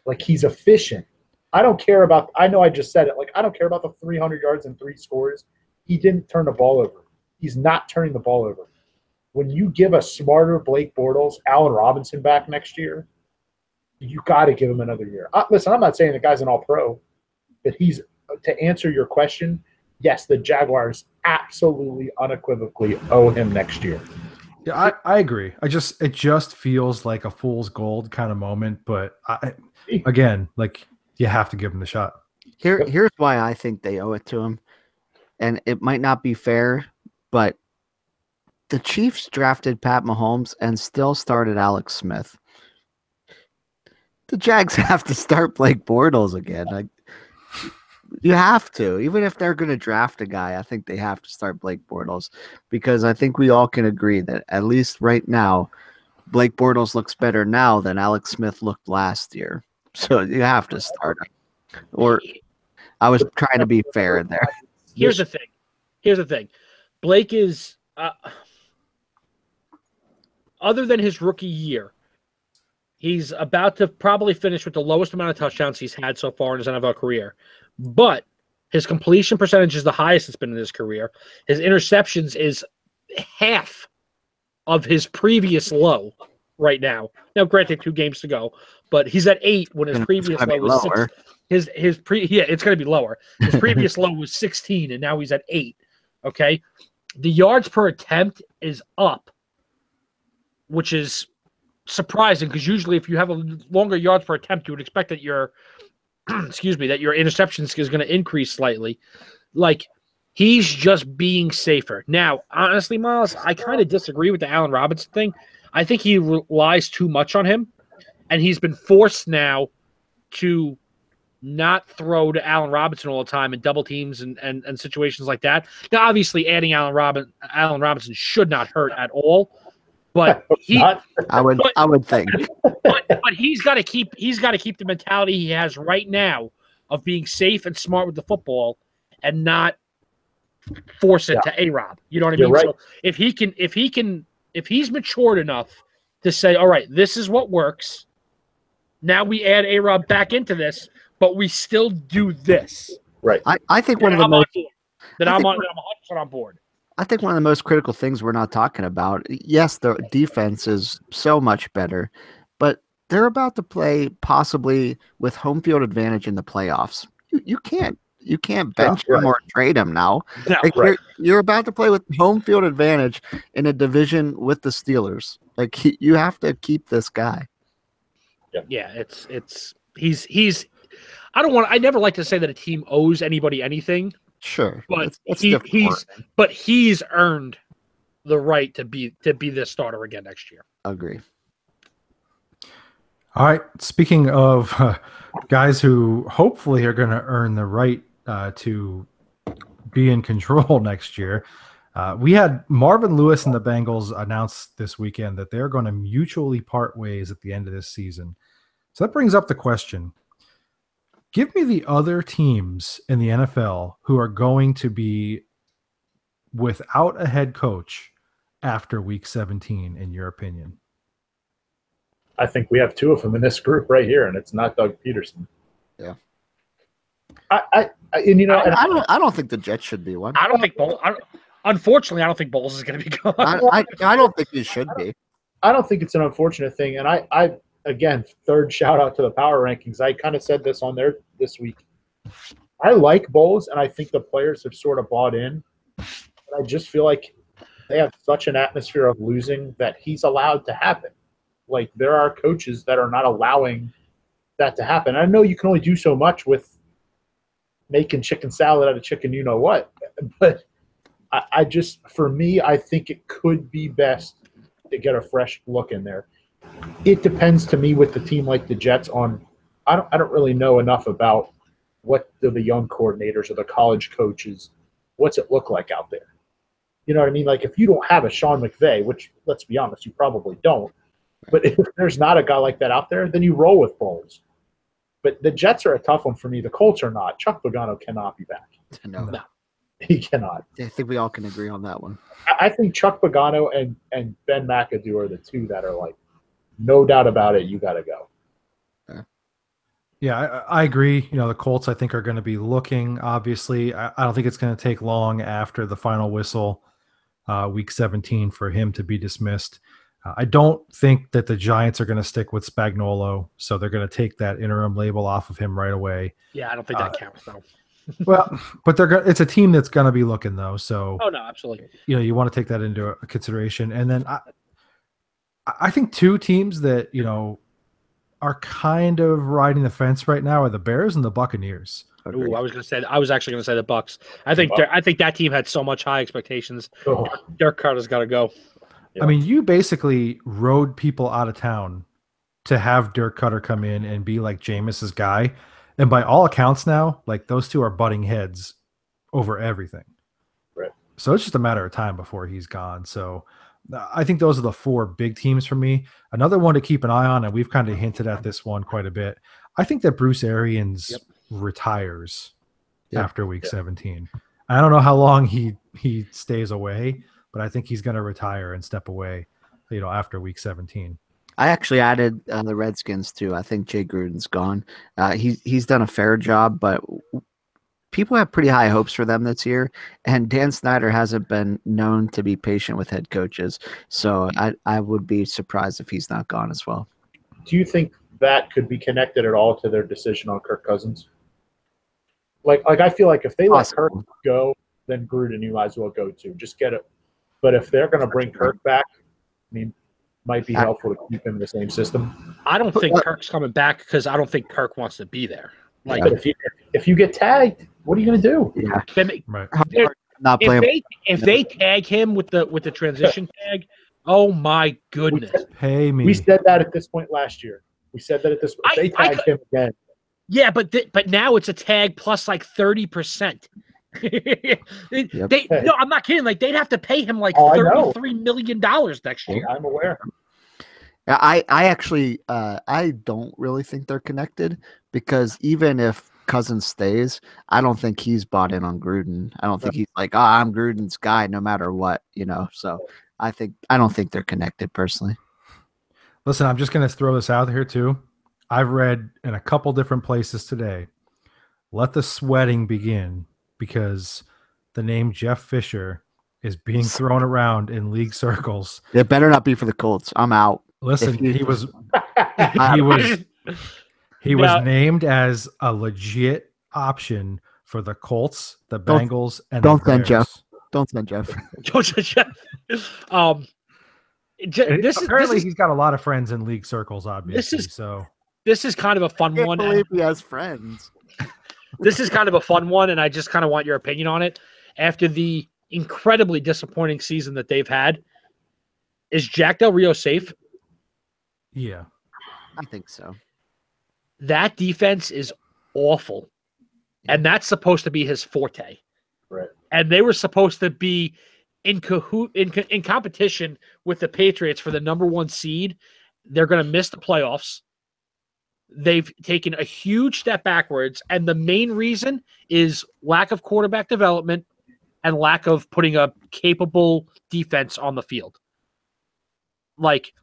Like, he's efficient. I don't care about – I know I just said it. Like, I don't care about the 300 yards and 3 scores. He didn't turn the ball over. He's not turning the ball over. When you give a smarter Blake Bortles, Allen Robinson back next year, you got to give him another year. Listen, I'm not saying the guy's an all-pro, but he's – to answer your question, yes, the Jaguars absolutely, unequivocally owe him next year. Yeah, I agree. It just feels like a fool's gold kind of moment, but again, like, you have to give him the shot. Here's why I think they owe it to him, and it might not be fair, but the Chiefs drafted Pat Mahomes and still started Alex Smith. The Jags have to start Blake Bortles again. You have to. Even if they're going to draft a guy, I think they have to start Blake Bortles because I think we all can agree that at least right now, Blake Bortles looks better now than Alex Smith looked last year. So you have to start him. Or I was trying to be fair there. Here's the thing. Blake is, other than his rookie year, he's about to probably finish with the lowest amount of touchdowns he's had so far in his NFL career. But his completion percentage is the highest it's been in his career. His interceptions is half of his previous low right now. Now, granted, 2 games to go, but he's at 8 when his previous low was lower. 6. It's going to be lower. His previous low was 16, and now he's at 8. Okay, the yards per attempt is up, which is surprising because usually if you have a longer yards per attempt, you would expect that your that your interceptions is going to increase slightly. Like, he's just being safer. Now, honestly, Miles, I kind of disagree with the Allen Robinson thing. I think he relies too much on him, and he's been forced now to not throw to Allen Robinson all the time in double teams and situations like that. Now, obviously, adding Allen Robinson should not hurt at all, But I would think. but he's got to keep the mentality he has right now of being safe and smart with the football and not force it to A-Rob. You know what I mean? Right. So if he's matured enough to say, all right, this is what works. Now we add A-Rob back into this, but we still do this. Right. I think one of the most I'm 100% on board. I think one of the most critical things we're not talking about, yes, the defense is so much better, but they're about to play possibly with home field advantage in the playoffs. You can't bench him or trade him now. No, Like, you're about to play with home field advantage in a division with the Steelers. Like, you have to keep this guy. Yeah, he's I never like to say that a team owes anybody anything. Sure, But it's he's earned the right to be the starter again next year. Agree. All right. Speaking of guys who hopefully are going to earn the right to be in control next year, we had Marvin Lewis and the Bengals announce this weekend that they're going to mutually part ways at the end of this season. So that brings up the question. Give me the other teams in the NFL who are going to be without a head coach after week 17, in your opinion. I think we have two of them in this group right here, and it's not Doug Peterson. Yeah. I don't think the Jets should be one. Unfortunately, I don't think Bowles is going to be gone. I don't think he should be. I don't think it's an unfortunate thing, and I again, third shout out to the power rankings. I kind of said this on there this week. I like Bowles, and I think the players have sort of bought in. But I just feel like they have such an atmosphere of losing that he's allowed to happen. Like, there are coaches that are not allowing that to happen. I know you can only do so much with making chicken salad out of chicken you know what, but I just, for me, I think it could be best to get a fresh look in there. It depends to me with the team like the Jets on – I don't really know enough about what the young coordinators or the college coaches, what's it look like out there. You know what I mean? Like, if you don't have a Sean McVay, which, let's be honest, you probably don't, but if there's not a guy like that out there, then you roll with Bowles. But the Jets are a tough one for me. The Colts are not. Chuck Pagano cannot be back. No. He cannot. I think we all can agree on that one. I think Chuck Pagano and Ben McAdoo are the two that are like, no doubt about it, you got to go. Yeah, I agree. You know, the Colts, I think, are going to be looking, obviously. I don't think it's going to take long after the final whistle, week 17, for him to be dismissed. I don't think that the Giants are going to stick with Spagnuolo, so they're going to take that interim label off of him right away. Yeah, I don't think that counts, though. Well, but it's a team that's going to be looking, though. So, oh, no, absolutely. You know, you want to take that into consideration. And then I think two teams that, you know, are kind of riding the fence right now are the Bears and the Buccaneers. Ooh, I was actually going to say the Bucs. I think that team had so much high expectations. Oh. Dirk Carter's got to go. I mean, you basically rode people out of town to have Dirk Cutter come in and be like Jameis's guy. And by all accounts now, like, those two are butting heads over everything. Right. So it's just a matter of time before he's gone. So I think those are the four big teams for me. Another one to keep an eye on, and we've kind of hinted at this one quite a bit, I think that Bruce Arians retires after week 17. I don't know how long he stays away, but I think he's going to retire and step away, you know, after week 17. I actually added the Redskins too. I think Jay Gruden's gone. He's done a fair job, but people have pretty high hopes for them this year. And Dan Snyder hasn't been known to be patient with head coaches, so I would be surprised if he's not gone as well. Do you think that could be connected at all to their decision on Kirk Cousins? Like I feel like if they let Kirk go, then Gruden you might as well go to. Just get it. But if they're going to bring Kirk back, I mean, might be helpful to keep him in the same system. I don't think Kirk's coming back because I don't think Kirk wants to be there. Like, but if you get tagged, what are you going to do? Yeah. Right. Not playing. If they tag him with the transition tag, oh my goodness! Pay me. We said that at this point last year. We said that at this point. They tagged him again. Yeah, but now it's a tag plus like 30%. No, I'm not kidding. Like they'd have to pay him like $33 million next year. I'm aware. I actually I don't really think they're connected because even if Cousins stays, I don't think he's bought in on Gruden. I don't think he's like, I'm Gruden's guy no matter what, So I don't think they're connected personally. Listen, I'm just going to throw this out here too. I've read in a couple different places today, let the sweating begin because the name Jeff Fisher is being thrown around in league circles. It better not be for the Colts. I'm out. Listen, he was named as a legit option for the Colts, the Bengals, and don't the send Bears. Jeff. Don't send Jeff. Apparently, he's got a lot of friends in league circles. Obviously, this is kind of a fun one. I can't believe he has friends. This is kind of a fun one, and I just kind of want your opinion on it. After the incredibly disappointing season that they've had, is Jack Del Rio safe? Yeah, I think so. That defense is awful, and that's supposed to be his forte. Right. And they were supposed to be in competition with the Patriots for the number 1 seed. They're going to miss the playoffs. They've taken a huge step backwards, and the main reason is lack of quarterback development and lack of putting a capable defense on the field. Like,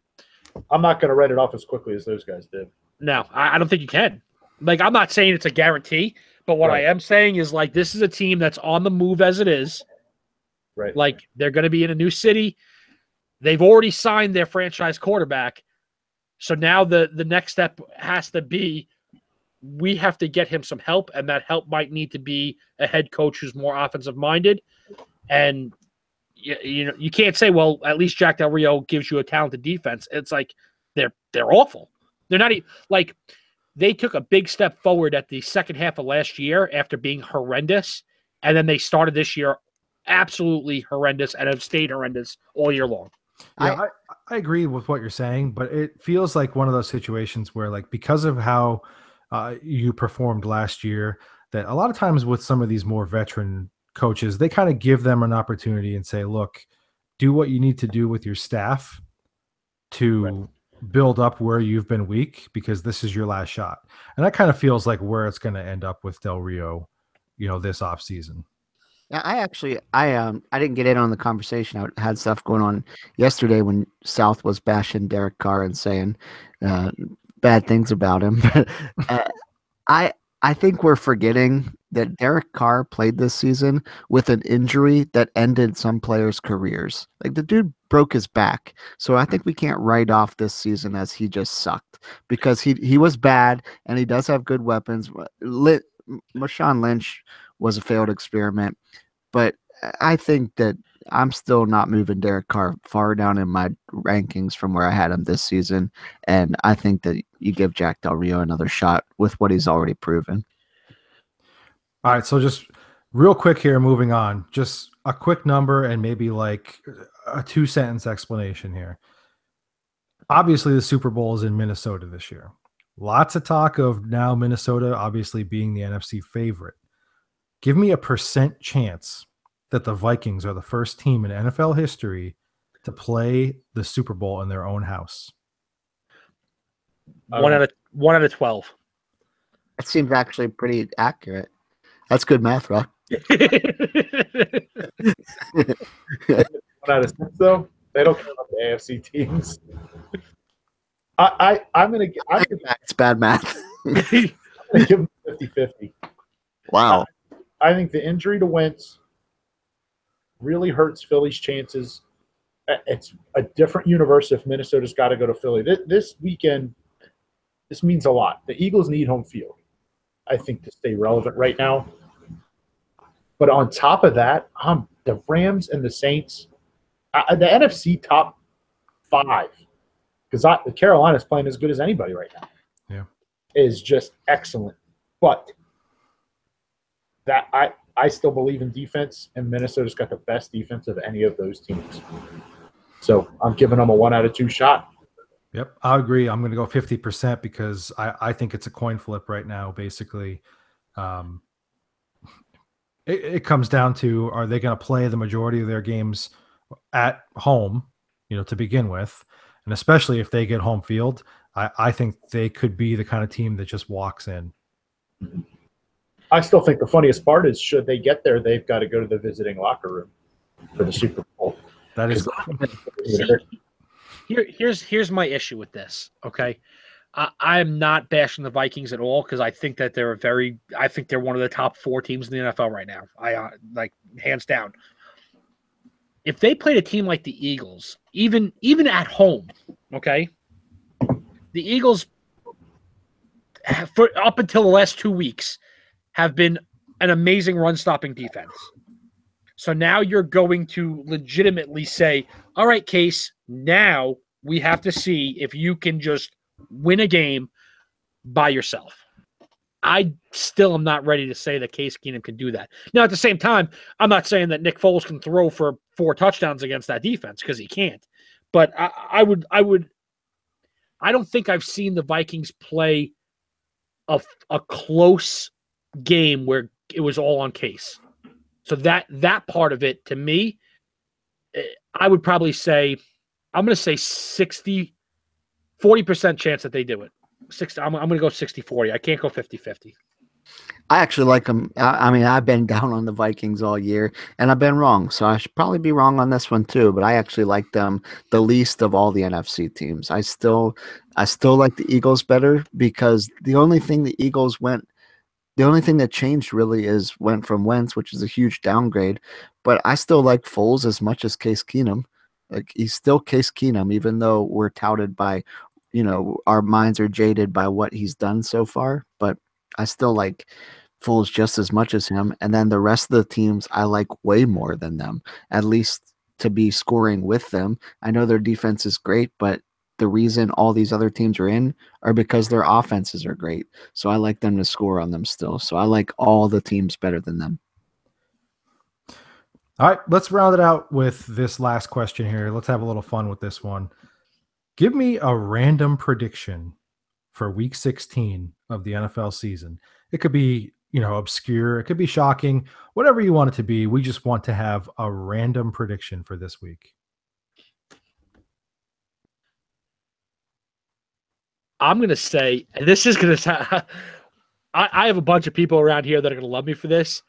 I'm not going to write it off as quickly as those guys did. No, I don't think you can. Like, I'm not saying it's a guarantee, but what I am saying is, like, this is a team that's on the move as it is. Right. Like, they're going to be in a new city. They've already signed their franchise quarterback. So now the next step has to be we have to get him some help, and that help might need to be a head coach who's more offensive-minded. And, you can't say, well, at least Jack Del Rio gives you a talented defense. It's like they're awful. They're not like they took a big step forward at the second half of last year after being horrendous, and then they started this year absolutely horrendous and have stayed horrendous all year long. Yeah, I agree with what you're saying, but it feels like one of those situations where, like, because of how you performed last year, that a lot of times with some of these more veteran coaches, they kind of give them an opportunity and say, look, do what you need to do with your staff to build up where you've been weak, because this is your last shot. And that kind of feels like where it's going to end up with Del Rio, this offseason. Yeah, I didn't get in on the conversation. I had stuff going on yesterday when South was bashing Derek Carr and saying bad things about him. I think we're forgetting that Derek Carr played this season with an injury that ended some players' careers. Like, the dude broke his back. So I think we can't write off this season as he just sucked, because he was bad and he does have good weapons. Marshawn Lynch was a failed experiment, but I think that I'm still not moving Derek Carr far down in my rankings from where I had him this season. And I think that you give Jack Del Rio another shot with what he's already proven. All right. So just real quick here, moving on, just a quick number and maybe like a 2-sentence explanation here. Obviously the Super Bowl is in Minnesota this year. Lots of talk of now Minnesota obviously being the NFC favorite. Give me a % chance that the Vikings are the first team in NFL history to play the Super Bowl in their own house. 1 out of 12. That seems actually pretty accurate. That's good math, Rock. 1 out of 6, though. They don't count up the AFC teams. I'm gonna it's bad math. I'm gonna give them 50-50. Wow. I think the injury to Wentz really hurts Philly's chances. It's a different universe if Minnesota's got to go to Philly. This weekend, this means a lot. The Eagles need home field, I think, to stay relevant right now. But on top of that, the Rams and the Saints, the NFC top 5, because Carolina's playing as good as anybody right now. Yeah, is just excellent. But that I still believe in defense, and Minnesota's got the best defense of any of those teams. So I'm giving them a 1 out of 2 shot. Yep, I agree. I'm going to go 50% because I think it's a coin flip right now, basically. it comes down to, are they going to play the majority of their games at home, to begin with? And especially if they get home field, I think they could be the kind of team that just walks in. I still think the funniest part is, should they get there, they've got to go to the visiting locker room for the Super Bowl. That is here's my issue with this. Okay, I am not bashing the Vikings at all, because I think that I think they're one of the top 4 teams in the NFL right now. I like, hands down. If they played a team like the Eagles, even at home, okay, the Eagles up until the last 2 weeks have been an amazing run-stopping defense. So now you're going to legitimately say, all right, Case, now we have to see if you can just win a game by yourself. I still am not ready to say that Case Keenum can do that. Now, at the same time, I'm not saying that Nick Foles can throw for 4 touchdowns against that defense, because he can't. But I don't think I've seen the Vikings play a close game where it was all on Case. So that part of it, to me, I would probably say, I'm going to say 40% chance that they do it. I'm going to go 60-40. I can't go 50-50. I actually like them. I mean, I've been down on the Vikings all year, and I've been wrong. So I should probably be wrong on this one too. But I actually like them the least of all the NFC teams. I still like the Eagles better, because the only thing that changed really went from Wentz, which is a huge downgrade. But I still like Foles as much as Case Keenum. Like, he's still Case Keenum, even though we're touted by, our minds are jaded by what he's done so far. But I still like Foles just as much as him. And then the rest of the teams I like way more than them, at least to be scoring with them. I know their defense is great, but the reason all these other teams are in are because their offenses are great. So I like them to score on them still. So I like all the teams better than them. All right, let's round it out with this last question here. Let's have a little fun with this one. Give me a random prediction for week 16 of the NFL season. It could be, obscure. It could be shocking, whatever you want it to be. We just want to have a random prediction for this week. I'm going to say, and this is going to I have a bunch of people around here that are going to love me for this.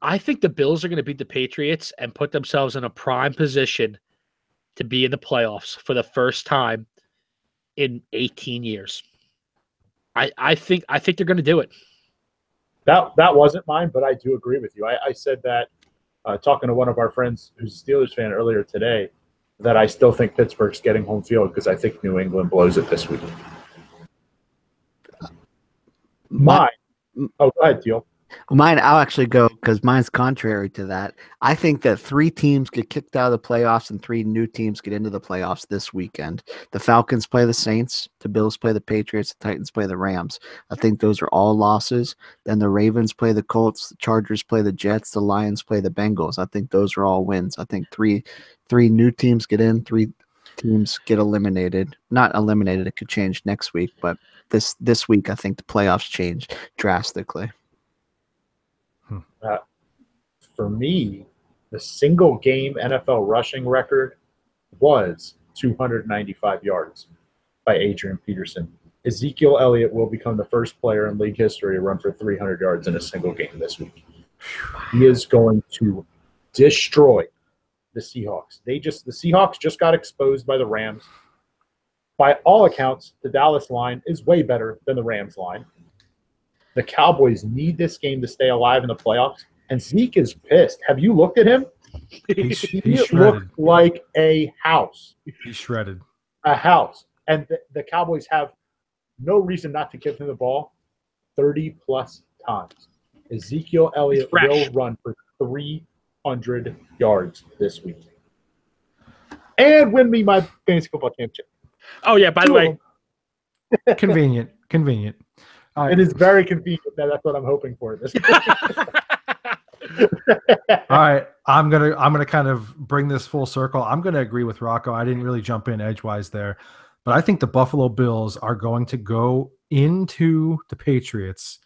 I think the Bills are going to beat the Patriots and put themselves in a prime position to be in the playoffs for the first time in 18 years. I think they're going to do it. That wasn't mine, but I do agree with you. I said that talking to one of our friends who's a Steelers fan earlier today, that I still think Pittsburgh's getting home field, because I think New England blows it this week. Mine. Oh, go ahead, Teal. Mine, I'll actually go, because mine's contrary to that. I think that 3 teams get kicked out of the playoffs and 3 new teams get into the playoffs this weekend. The Falcons play the Saints, the Bills play the Patriots, the Titans play the Rams. I think those are all losses. Then the Ravens play the Colts, the Chargers play the Jets, the Lions play the Bengals. I think those are all wins. I think three new teams get in, 3 teams get eliminated. Not eliminated, it could change next week, but this week I think the playoffs change drastically. For me, the single game NFL rushing record was 295 yards by Adrian Peterson. Ezekiel Elliott will become the first player in league history to run for 300 yards in a single game this week. He is going to destroy the Seahawks. The Seahawks just got exposed by the Rams. By all accounts, the Dallas line is way better than the Rams line. The Cowboys need this game to stay alive in the playoffs, and Zeke is pissed. Have you looked at him? He looked like a house. He's shredded. A house. And the Cowboys have no reason not to give him the ball 30-plus times. Ezekiel Elliott will run for 300 yards this week. And win me my fantasy football championship. Oh, yeah, by the way. Convenient. It is very convenient. That's what I'm hoping for this. All right, I'm gonna kind of bring this full circle. I'm gonna agree with Rocco. I didn't really jump in edgewise there, but I think the Buffalo Bills are going to go into the Patriots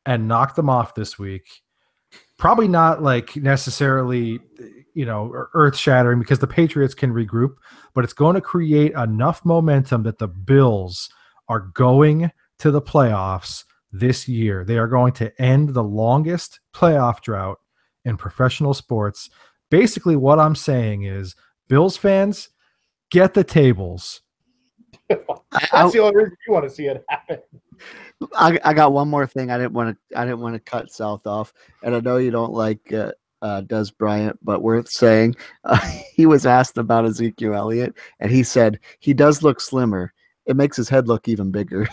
and knock them off this week. Probably not like necessarily, earth shattering because the Patriots can regroup, but it's going to create enough momentum that the Bills are going to the playoffs this year. They are going to end the longest playoff drought in professional sports. Basically, what I'm saying is, Bills fans, get the tables. That's the only reason you want to see it happen. I got one more thing. I didn't want to cut South off, and I know you don't like Des Bryant, but worth saying. He was asked about Ezekiel Elliott, and he said he does look slimmer. It makes his head look even bigger.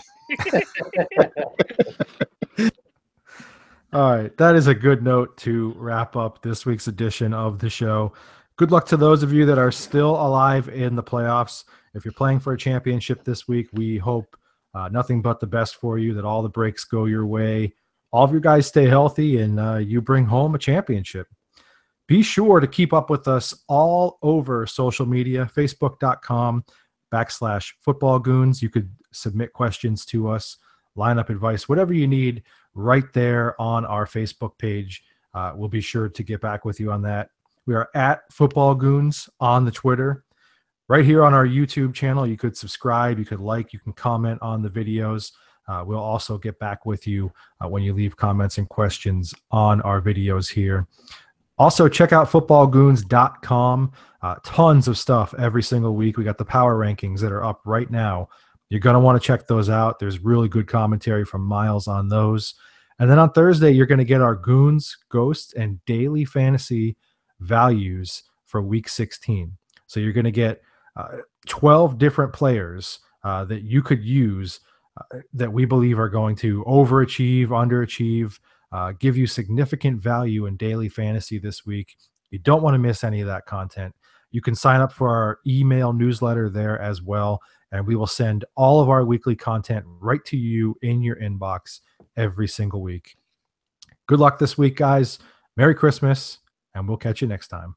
All right, that is a good note to wrap up this week's edition of the show. Good luck to those of you that are still alive in the playoffs. If you're playing for a championship this week, we hope nothing but the best for you, that all the breaks go your way. All of you guys stay healthy, and you bring home a championship. Be sure to keep up with us all over social media, facebook.com/footballgoons. You could submit questions to us, lineup advice, whatever you need right there on our Facebook page. We'll be sure to get back with you on that. We are at Football Goons on the Twitter. Right here on our YouTube channel, you could subscribe, you could like, you can comment on the videos. We'll also get back with you when you leave comments and questions on our videos here. Also, check out footballgoons.com. Tons of stuff every single week. We got the power rankings that are up right now. You're going to want to check those out. There's really good commentary from Miles on those. And then on Thursday, you're going to get our Goons, Ghosts, and Daily Fantasy values for Week 16. So you're going to get 12 different players that you could use that we believe are going to overachieve, underachieve, give you significant value in daily fantasy this week. You don't want to miss any of that content. You can sign up for our email newsletter there as well, and we will send all of our weekly content right to you in your inbox every single week. Good luck this week, guys. Merry Christmas, and we'll catch you next time.